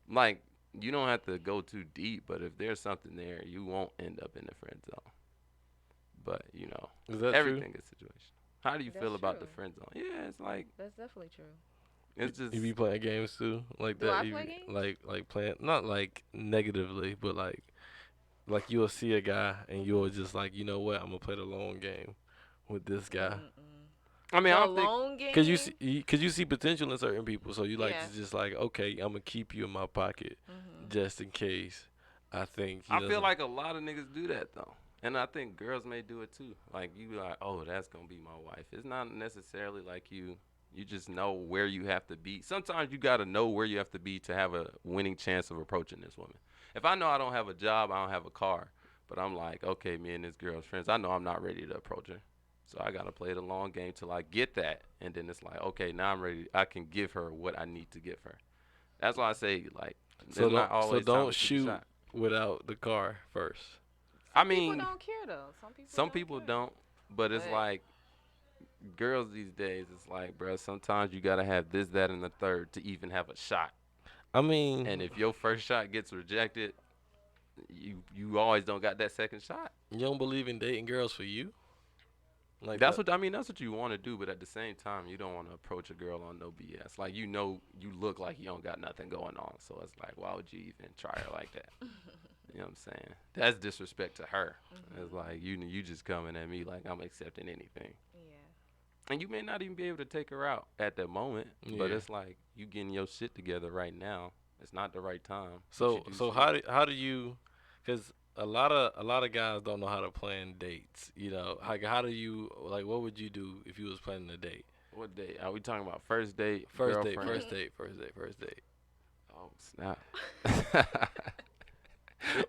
Like you don't have to go too deep, but if there's something there, you won't end up in the friend zone. But Is that everything is situation. How do you feel That's about the true. friend zone? Yeah, it's like That's definitely true. it's true? just You be playing games too, like Do that. I You play be- games? Like playing not like negatively, but like you'll see a guy and you'll just like, you know what, I'm gonna play the long game with this guy. Mm-mm. I mean, The I don't think. long game. Cause you see potential in certain people, so you like Yeah. to just like, okay, I'm gonna keep you in my pocket Mhm. just in case. I think I feel like a lot of niggas do that though, and I think girls may do it too. Like you, like, oh, that's gonna be my wife. It's not necessarily like you. You just know where you have to be. Sometimes you gotta know where you have to be to have a winning chance of approaching this woman. If I know I don't have a job, I don't have a car, but I'm like, okay, me and this girl's friends. I know I'm not ready to approach her, so I gotta play the long game till I get that, and then it's like, okay, now I'm ready. I can give her what I need to give her. That's why I say like, so there's not so always time don't to shoot a shoot shot. without the car first. I Some people mean, don't care though. Some people. some don't people care. don't, but it's But like girls these days. It's like, bro, sometimes you gotta have this, that, and the third to even have a shot. I mean, And if your first shot gets rejected, you always don't got that second shot. you don't believe in dating girls for you? Like That's that? what I mean. That's what you want to do, but at the same time, you don't want to approach a girl on no BS. Like you look like you don't got nothing going on. So it's like, why would you even try her like that? You know what I'm saying? That's disrespect to her. It's like you just coming at me like I'm accepting anything. yeah. And you may not even be able to take her out at that moment, but Yeah. it's like you getting your shit together right now. It's not the right time. You So should do so shit. how do you? Because a lot of guys don't know how to plan dates. You know, like how do you like? What would you do if you was planning a date? What date? Are we talking about first date, First date, girlfriend? first date. Oh snap!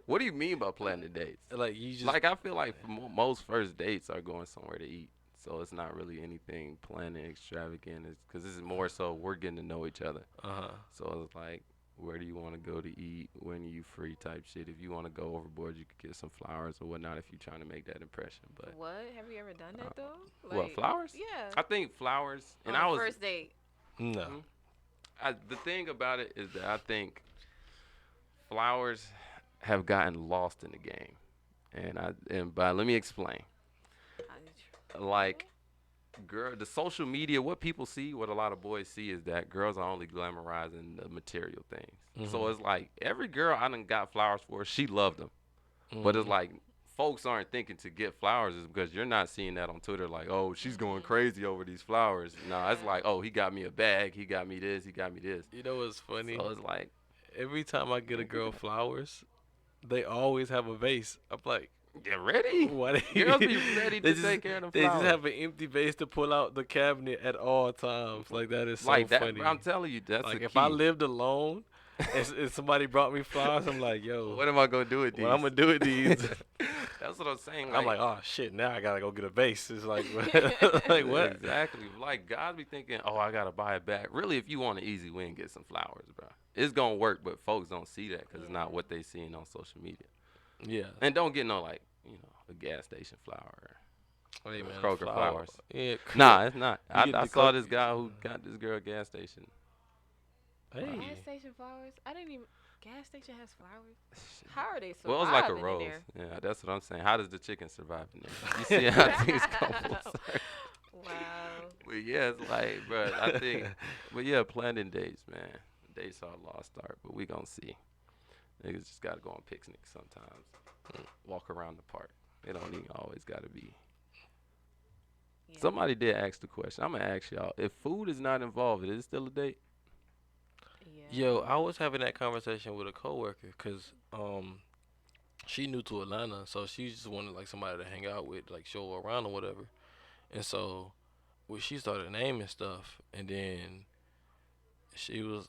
What do you mean by planning dates? Like you just Like I feel like most first dates are going somewhere to eat, so it's not really anything planning extravagant. Because this is more so we're getting to know each other. uh-huh. So it's like, where do you want to go to eat? When are you free? Type shit. If you want to go overboard, you could get some flowers or whatnot if you're trying to make that impression. But What? Have you ever done that though? what flowers? Yeah. I think flowers, and On I a was first date. No. the thing about it is that I think flowers have gotten lost in the game, and but let me explain. Like, girl, the social media, what people see, what a lot of boys see is that girls are only glamorizing the material things. So it's like every girl I done got flowers for, she loved them. But it's like folks aren't thinking to get flowers is because you're not seeing that on Twitter like, oh, she's going crazy over these flowers. No, it's like, oh, he got me a bag, he got me this, he got me this. You know what's funny? So it's like, Every time I get a girl flowers, they always have a vase. I'm like, get ready. why they Girls be ready they to take care of them They flowers. just have an empty vase to pull out the cabinet at all times. Like that is so Like that, funny. I'm telling you, that's Like the if key. I lived alone and somebody brought me flowers, I'm like, yo, What am I gonna do with these? what I'm gonna do with these? That's what I'm saying. I'm like, oh shit, now I gotta go get a vase. It's like, like what? Exactly. Like guys be thinking, oh, I gotta buy it back. Really, if you want an easy win, get some flowers, bro. It's gonna work, but folks don't see that because it's not what they seeing on social media. Yeah. And don't get no like, a gas station flower. Hey man, Kroger flower. flowers. Yeah. Nah, it's not. You I get the saw Kroger- this guy who got this girl a gas station. Hey. Gas station flowers. I didn't even. Gas station has flowers. How are they surviving Well, it was like a in rose. there? Yeah, that's what I'm saying. How does the chicken survive in there? You see how things go full circle. Wow. But yeah, it's like, bro, I think, but yeah, planning dates, man. Dates are a lost art, but we gonna see. Niggas just gotta go on picnics sometimes, walk around the park. It don't even always gotta be. Yeah. Somebody did ask the question. I'm gonna ask y'all: if food is not involved, is it still a date? Yeah. Yo, I was having that conversation with a coworker because she new to Atlanta, so she just wanted like somebody to hang out with, like show her around or whatever. And so, she started naming stuff, and then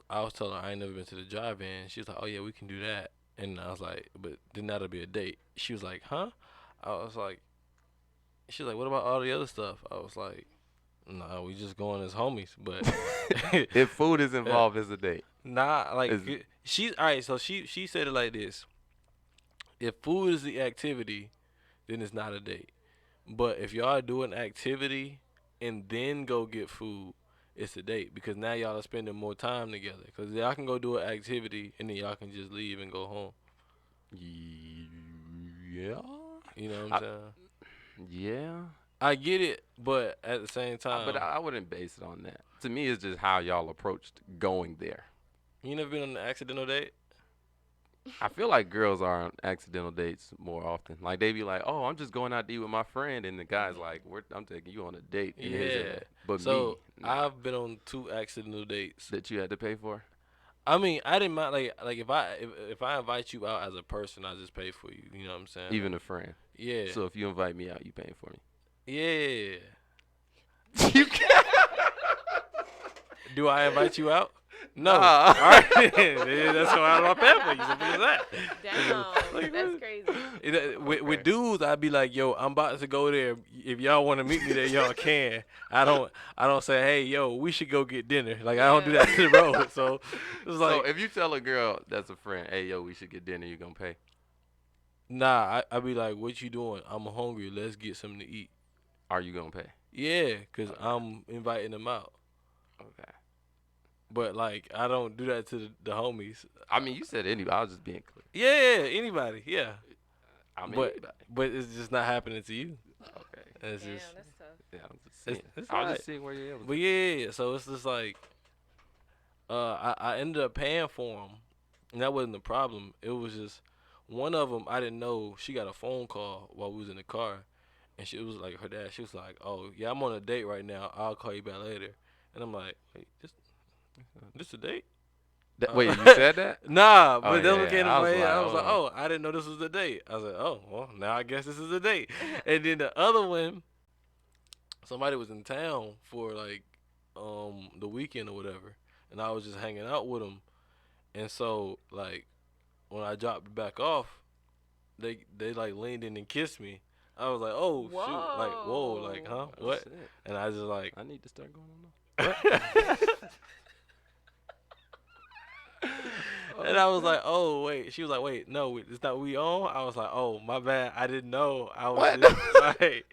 I was telling her I ain't never been to the drive-in. She was like, oh yeah, we can do that. And I was like, but then that'll be a date. She was like, huh? I was like, she was like, what about all the other stuff? I was like, nah, we just going as homies. But If food is involved, it's a date. nah, like Is- she's all right. So she said it like this: if food is the activity, then it's not a date. But if y'all do an activity and then go get food, it's a date because now y'all are spending more time together. Because y'all can go do an activity and then y'all can just leave and go home. Yeah. You know what I'm saying? Yeah. I get it, but at the same time, But I wouldn't base it on that. To me, it's just how y'all approached going there. you never been on an accidental date? I feel like girls are on accidental dates more often. Like they be like, "Oh, I'm just going out to eat with my friend," and the guy's like, I'm taking you on a date in his Yeah. head. But me, So nah, I've been on 2 accidental dates. that you had to pay for. I mean, I didn't mind like if I invite you out as a person, I just pay for you. You know what I'm saying? Even a friend. Yeah. So if you invite me out, you paying for me. Yeah. You can't. Do I invite you out? No. Nah. All right. Yeah, that's why I'm not paying for you. Simple as that. Damn, that's crazy. With dudes, I'd be like, yo, I'm about to go there. If y'all want to meet me there, y'all can. I don't say, hey, yo, we should go get dinner. Like I don't do that to the road. So it's like, So if you tell a girl that's a friend, "Hey, yo, we should get dinner," you gonna pay? nah, I be like, what you doing? I'm hungry. Let's get something to eat. Are you gonna pay? Yeah, cause I'm inviting them out. Okay. But like, I don't do that to the homies. I mean, you said anybody. I was just being clear. Yeah, anybody. Yeah, I mean, but anybody. but it's just not happening to you. Okay. It's Damn, just, that's tough. Yeah, I'm just saying. it's I was alright. just seeing where you're at. But yeah. So it's just like, I ended up paying for them, and that wasn't the problem. It was just one of them. I didn't know she got a phone call while we was in the car, and she was like, her dad. She was like, "Oh yeah, I'm on a date right now. I'll call you back later." And I'm like, "Wait, this a date?" Wait, you said that? Nah, Oh, but that's yeah, what came to I my was head. like, I was like, oh. "Oh, I didn't know this was a date." I was like, "Oh, well, now I guess this is a date." And then the other one, somebody was in town for like the weekend or whatever, and I was just hanging out with them. And so like when I dropped it back off, they like leaned in and kissed me. I was like, "Oh shoot!" Like, whoa, like, huh? Oh, What? shit. And I just like, I need to start going on and I was like, "Oh wait." She was like, "Wait, no, it's not we on." I was like, "Oh, my bad. I didn't know." I was What? just like,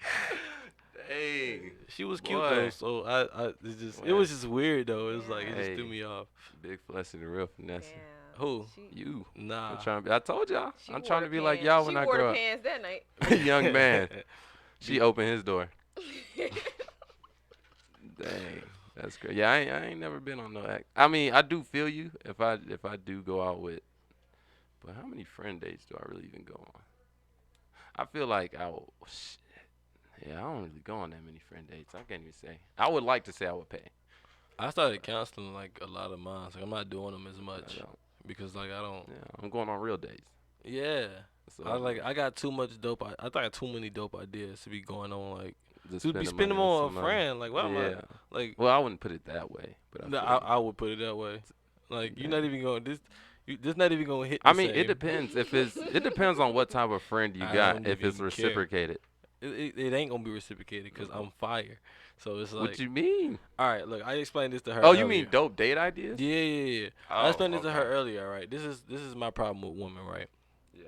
Dang. she was cute Boy. though, so it Boy. was just weird though. It was like it just Hey. threw me off. Big flesh and the real finesse. Damn. Who? You. Nah. I'm trying to be, I told y'all. She I'm wore trying the to be like pants. y'all She when I wore grow the up. pants that night. Young man. She opened his door. Dang. That's great. Yeah, I ain't never been on no act. I mean, I do feel you if I do go out with. But how many friend dates do I really even go on? I feel like shit. Yeah, I don't really go on that many friend dates. I can't even say. I would like to say I would pay. I started canceling like a lot of mine. Like I'm not doing them as I much don't. because like I don't. Yeah, I'm going on real dates. Yeah. So I got too much dope. I got too many dope ideas to be going on like just to be spending spending money more on a somebody. friend. Like why am Yeah. I like? Well, I wouldn't put it that way, but I, No, feel I you. would put it that way. Like you're Yeah. not even going this not even gonna hit. I the mean, it same. depends. It depends on what type of friend you I got. don't If it's even care. reciprocated. It ain't gonna be reciprocated because I'm fire. So it's like, What you mean? all right, look, I explained this to her. Oh, you earlier. mean dope date ideas? Yeah. Oh, I explained this to her okay. earlier. Right. This is my problem with women. Right. Yeah.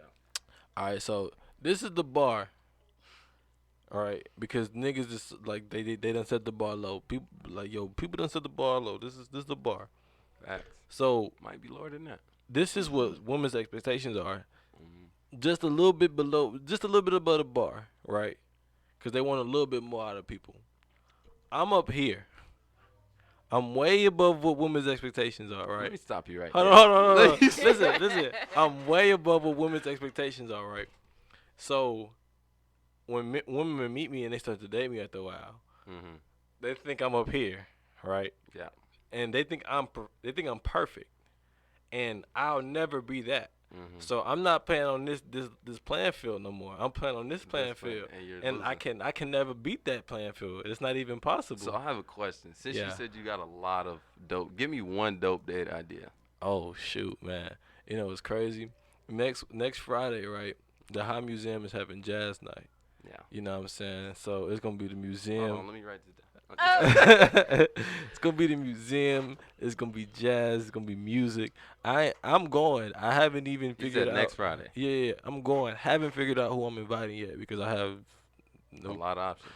All right. So this is the bar. All right, because niggas just like they done set the bar low. People like people done set the bar low. This is the bar. Facts. So Might be lower than that. this is what women's expectations are. Mhm. Just a little bit below, just a little bit above the bar, right? Because they want a little bit more out of people. I'm up here. I'm way above what women's expectations are, Let right? me stop you right Hold there. on, hold on, hold on. Listen. I'm way above what women's expectations are, right? So when women meet me and they start to date me after a while, Mm-hmm. they think I'm up here, right? Yeah. And they think I'm perfect, and I'll never be that. Mm-hmm. So I'm not playing on this playing field no more. I'm playing on this playing field, And, you're and losing. I can never beat that playing field. It's not even possible. So I have a question. Since Yeah. you said you got a lot of dope, give me one dope date idea. Oh shoot, man! You know it's crazy. Next Friday, right? The High Museum is having jazz night. Yeah. You know what I'm saying? So it's gonna be the Hold museum. on, let me write this down. Oh. It's gonna be the museum. It's gonna be jazz. It's gonna be music. I'm going. I haven't even You figured said out. next Friday. Yeah, I'm going. Haven't figured out who I'm inviting yet because I have A no, lot of options.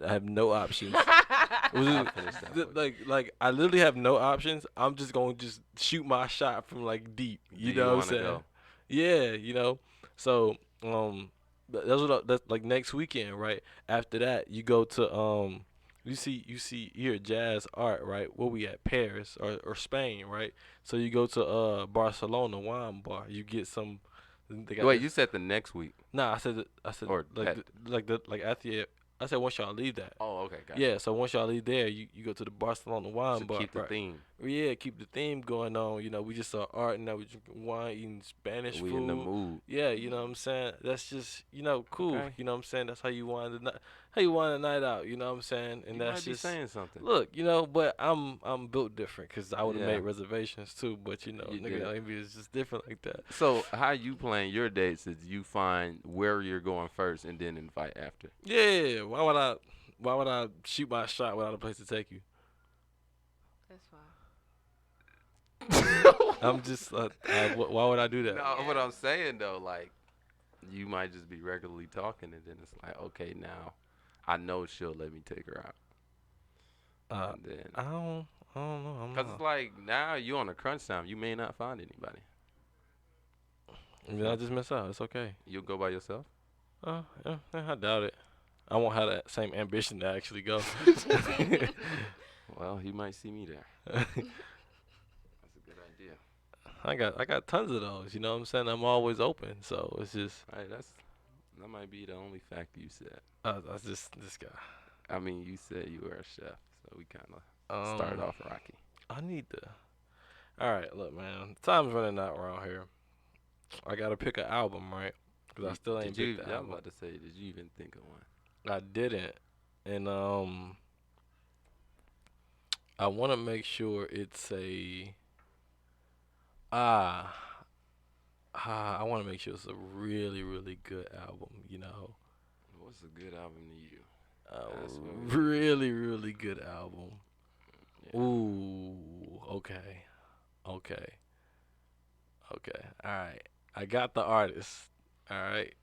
I have no options. I'll Was finish that it- for you. like I literally have no options. I'm just gonna just shoot my shot from like deep. You Do know what I'm wanna saying? go? Yeah, you know. So that's like next weekend, right? After that, you go to you hear jazz art, right? Where we at, Paris or Spain, right? So you go to Barcelona wine bar, you get some. They got Wait, this. you said the next week Nah, I said or like that? like after. I said once y'all leave that. Oh, okay, gotcha. Yeah, so once y'all leave there, you go to the Barcelona wine So bar, keep the right? theme. Yeah, keep the theme going on. You know, we just saw art and now we drinking wine, eating Spanish We food. in the mood. Yeah, you know what I'm saying? That's just, cool. Okay. You know what I'm saying? That's how you wind the night out, you know what I'm saying? And You that's might be just saying something. look, but I'm built different cuz I would have Yeah. made reservations too, but You nigga did. maybe it's just different like that. So how you plan your dates is you find where you're going first and then invite after. Yeah, why would I shoot my shot without a place to take you? That's fine. I'm just why would I do that? No, what Yeah. I'm saying though, like you might just be regularly talking and then it's like, okay, now I know she'll let me take her out. Uh, And then I don't know. I'm because it's not. like now you on a crunch time, you may not find anybody. I just miss out. It's okay. You'll go by yourself. Yeah, I doubt it. I won't have that same ambition to actually go. Well, you might see me there. That's a good idea. I got tons of those. You know what I'm saying? I'm always open. So it's just Hey, that might be the only fact you said. that's just this guy. I mean, you said you were a chef, so we kind of started off rocky. I need to. All right, look, man. Time's running out around here. I gotta pick an album, right? Cause I still ain't Did you? picked the I was album. about to say, did you even think of one? I didn't, and I want to make sure it's a ah I want to make sure it's a really really good album. What's a good album to you? A That's what we- really really good album. Yeah. Ooh, okay, okay, okay. All right, I got the artist. All right,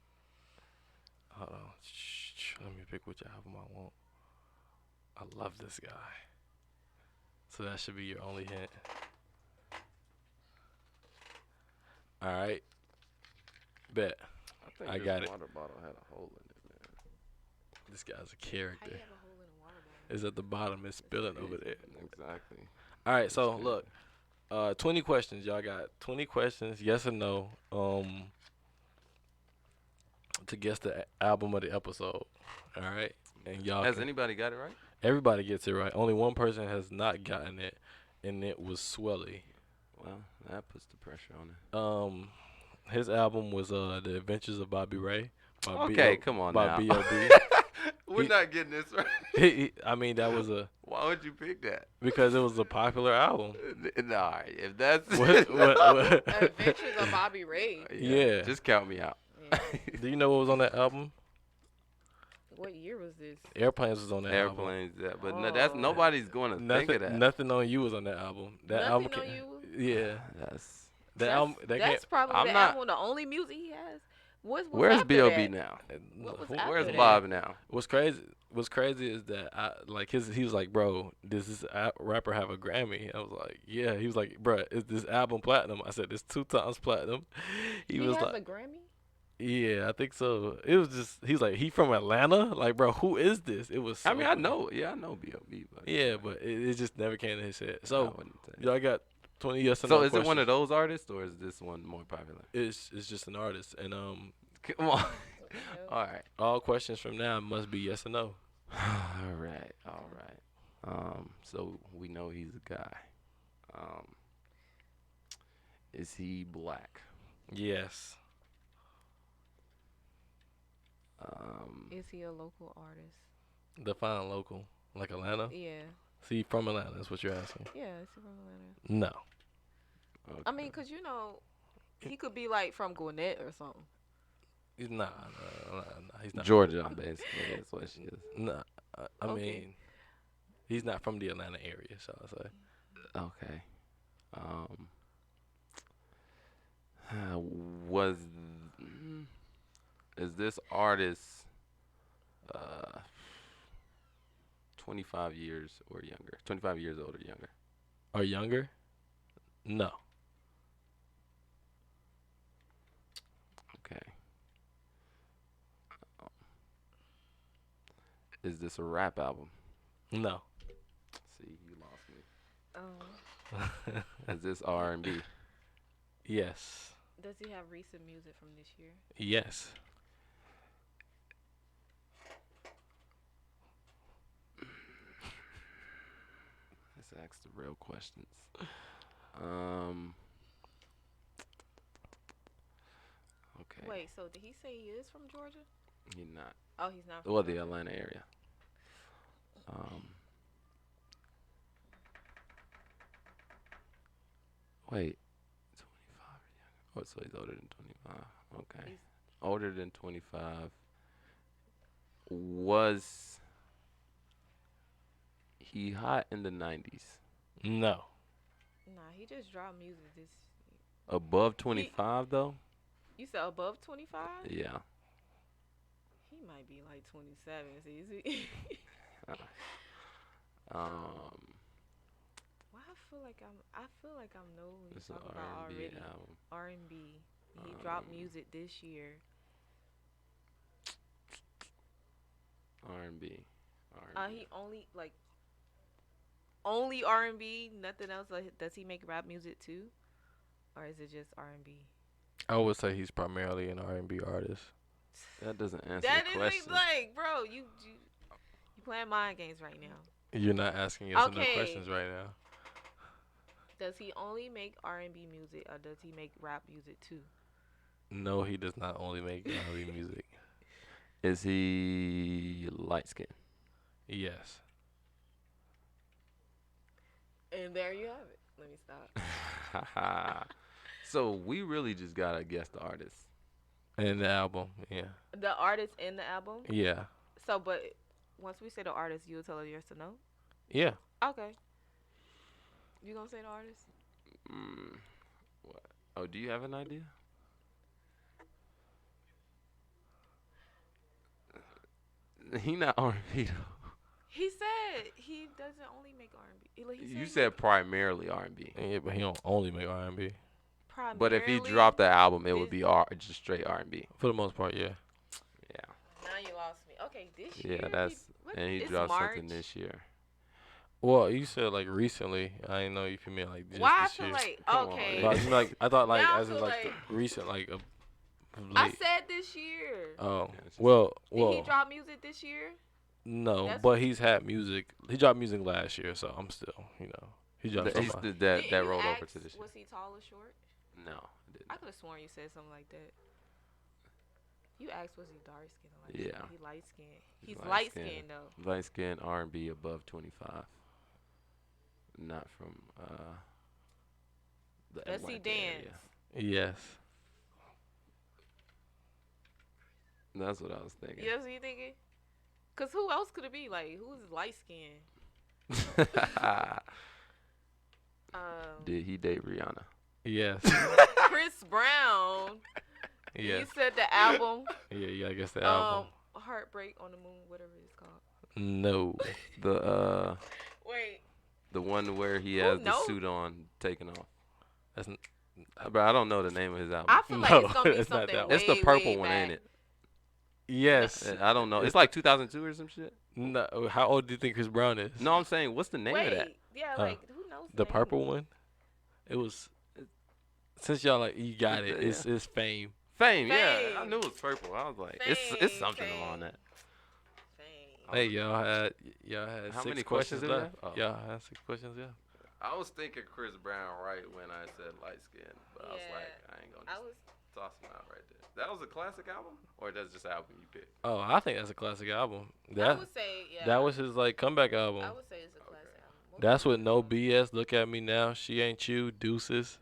hold on. Let me pick which album I want. I love this guy. So that should be your only hint. All right, bet. I think I this got it. water bottle had a hole in it, man. This guy's a How you character. have a hole in a water bottle? It's at the bottom. It's spilling over there. Exactly. All right, so That's look, 20 questions. Y'all got 20 questions, yes or no, to guess the album of the episode. All right, and y'all. Has anybody got it right? Everybody gets it right. Only one person has not gotten it, and it was Swelly. Well, that puts the pressure on it. His album was The Adventures of Bobby Ray. By Okay, come on by now. B.O.B. We're He- not getting this right. I mean, that was Why would you pick that? because it was a popular album. Nah, if that's What? Adventures of Bobby Ray. Yeah. just count me out. Yeah. Do you know what was on that album? What year was this? Airplanes was on that album. Airplanes, that, but no, that's Oh. nobody's going to think of that. Nothing on you was on that album. That album Nothing on came- you. Yeah. That's That album. That That's probably I'm the not- album, the only music he has. What's where's after B.O.B. that? now? What was who- after Where's that? Bob now? What's crazy is that he was like, bro, does this rapper have a Grammy? I was like, yeah. He was like, bro, is this album platinum? I said, it's 2 times platinum. He was has like, a Grammy. yeah, I think so. It was just, he was like, he from Atlanta? Like, bro, who is this? It was. I so mean, I funny. know. Yeah, I know B.O.B. But Yeah, but it just never came to his head. I So wouldn't say. y'all got 20 yes or So no is it one of questions. those artists or is this one more popular? It's just an artist, and Come on. Yeah. All right. all questions from now must be yes or no. All right. All right. So we know he's a guy. Is he black? Yes. Is he a local artist? Define local, like Atlanta. Yeah. See, from Atlanta. That's what you're asking. Yeah, is he from Atlanta? No, I mean, 'cause he could be like from Gwinnett or something. he's not. He's not. Georgia, basically, that's what she is. No, I Okay. mean, he's not from the Atlanta area, shall I say? Okay. Was is this artist 25 years or younger? 25 years old or younger? Or younger? No. Okay. Is this a rap album? No. See, you lost me. Um, Is this R&B? Yes. does he have recent music from this year? Yes. Let's ask the real questions. Um. Okay. Wait, so did he say he is from Georgia? He's not. Oh, he's not from Well, the Georgia. Atlanta area. Um. Wait. 25 or younger. Oh, so he's older than 25. Okay. He's- Older than 25. Was he hot in the 90s? No. Nah, he just dropped music this. Above 25 though? You said above 25? Yeah. He might be like 27. Is he? Um. Why I feel like I'm know who It's you're an talking about R&B already. album. R&B. He dropped Um, music this year. R&B. R&B. He only R&B, nothing else. Like, does he make rap music too, or is it just R&B? I would say he's primarily an R&B artist. That doesn't answer That the is question. like, bro, you playing mind games right now. You're not asking yes or no Okay. questions right now. Does he only make R&B music, or does he make rap music too? No, he does not only make R&B music. Is he light skinned? Yes. And there you have it. Let me stop. So we really just gotta guess the artist. And the album, yeah. The artist in the album. Yeah. So, but once we say the artist, you'll tell us yes or no. Yeah. Okay. You gonna say the artist? What? Oh, do you have an idea? He not R&B though. He said he doesn't only make R&B. Like, he You he said primarily R&B. Yeah, but he don't only make R&B. primarily. But if he dropped the album, it would is- be just straight R&B. For the most part, yeah. Yeah. Now you lost me. Okay, this year. Yeah, that's and he it's dropped March. something this year. Well, you said like recently. I didn't know if you meant like just Why I this feel year. like Come on, okay. But I mean, like I thought like Now I as in feel like the like- recent like I late. said this year. Oh Yeah, it's just- well, Did he well, drop music this year? no, That's- but he's had music. He dropped music last year, so I'm still, he dropped He's something. that Didn't that you rolled over ask, to this year. Was he tall or short? No, I didn't. I could have sworn you said something like that. You asked, was he dark skinned or light skinned? Yeah. He light skinned. He's He's light light-skinned. skinned though. Light skin R&B above 25. Not from the Does he Atlanta area. dance? Yes. That's what I was thinking. You know what you thinking? Cause who else could it be? Like, who's light skinned? Did he date Rihanna? Yes. Chris Brown. yes. You said the album. Yeah. I guess the album. Heartbreak on the Moon, whatever it's called. No. Wait. The one where he Who has the knows? suit on taken off. That's But I don't know the name of his album. I feel like No, it's gonna be it's not something. that Way, It's the purple way one, back. ain't it? yes. I don't know. It's like 2002 or some shit. No. How old do you think Chris Brown is? No, I'm saying, what's the name Wait. of that? Yeah, Uh, like who knows? The name? purple one. It was. Since y'all like you got it. Yeah. It's Fame. Fame, yeah. I Fame. knew it was purple. I was like, Fame, it's something Fame. along that. Fame. Hey, y'all had How 6 many questions questions do we left. have? Oh. Y'all had 6 questions left. I was thinking Chris Brown right when I said light skin, but I was Yeah. like, I ain't gonna I just was. toss him out right there. That was a classic album, or that's just an album you picked? Oh, I think that's a classic album. I That would say yeah. that was his like comeback I album. would say it's a classic album. What That's was with the no song? BS. Look at me now. She ain't you. Deuces.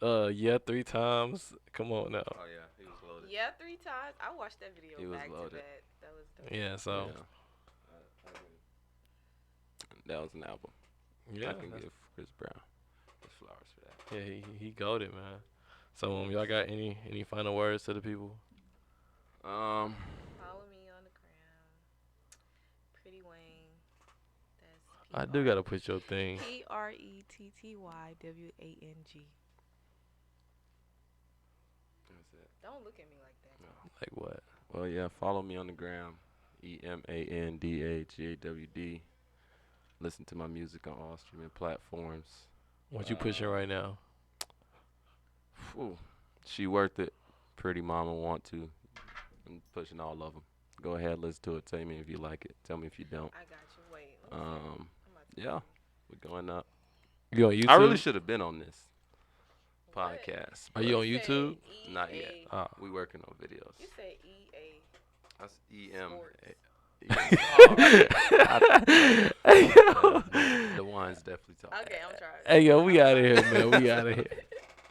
Yeah, 3 times. Come on now. Oh yeah, he was loaded. Yeah, 3 times. I watched that video He was back loaded. to back. That was dope. Yeah. So That was an album. yeah, I can that's- give Chris Brown his flowers for that. yeah, he goaded, man. So y'all got any final words to the people? Um, Follow me on the gram. Pretty Wayne. That's I do gotta put your thing. PRETTYWANG. that's it. Don't look at me like that. No. Like what? Well, yeah, follow me on the gram. EMANDAGAWD. Listen to my music on all streaming platforms. What you pushing right now? Whew. She Worth It. Pretty Mama Want To. I'm pushing all of them. Go ahead, listen to it. Tell me if you like it. Tell me if you don't. I got you. Wait. Let me see. I'm about to Yeah, we're going up. You on YouTube? I really should have been on this What? podcast. Are you on You said YouTube? Not yet. EA. Ah. We working on videos. You said EA. That's EM. Sports. The wine's definitely talking. Okay, I'm trying. Hey yo, we out of here, man. We out of here.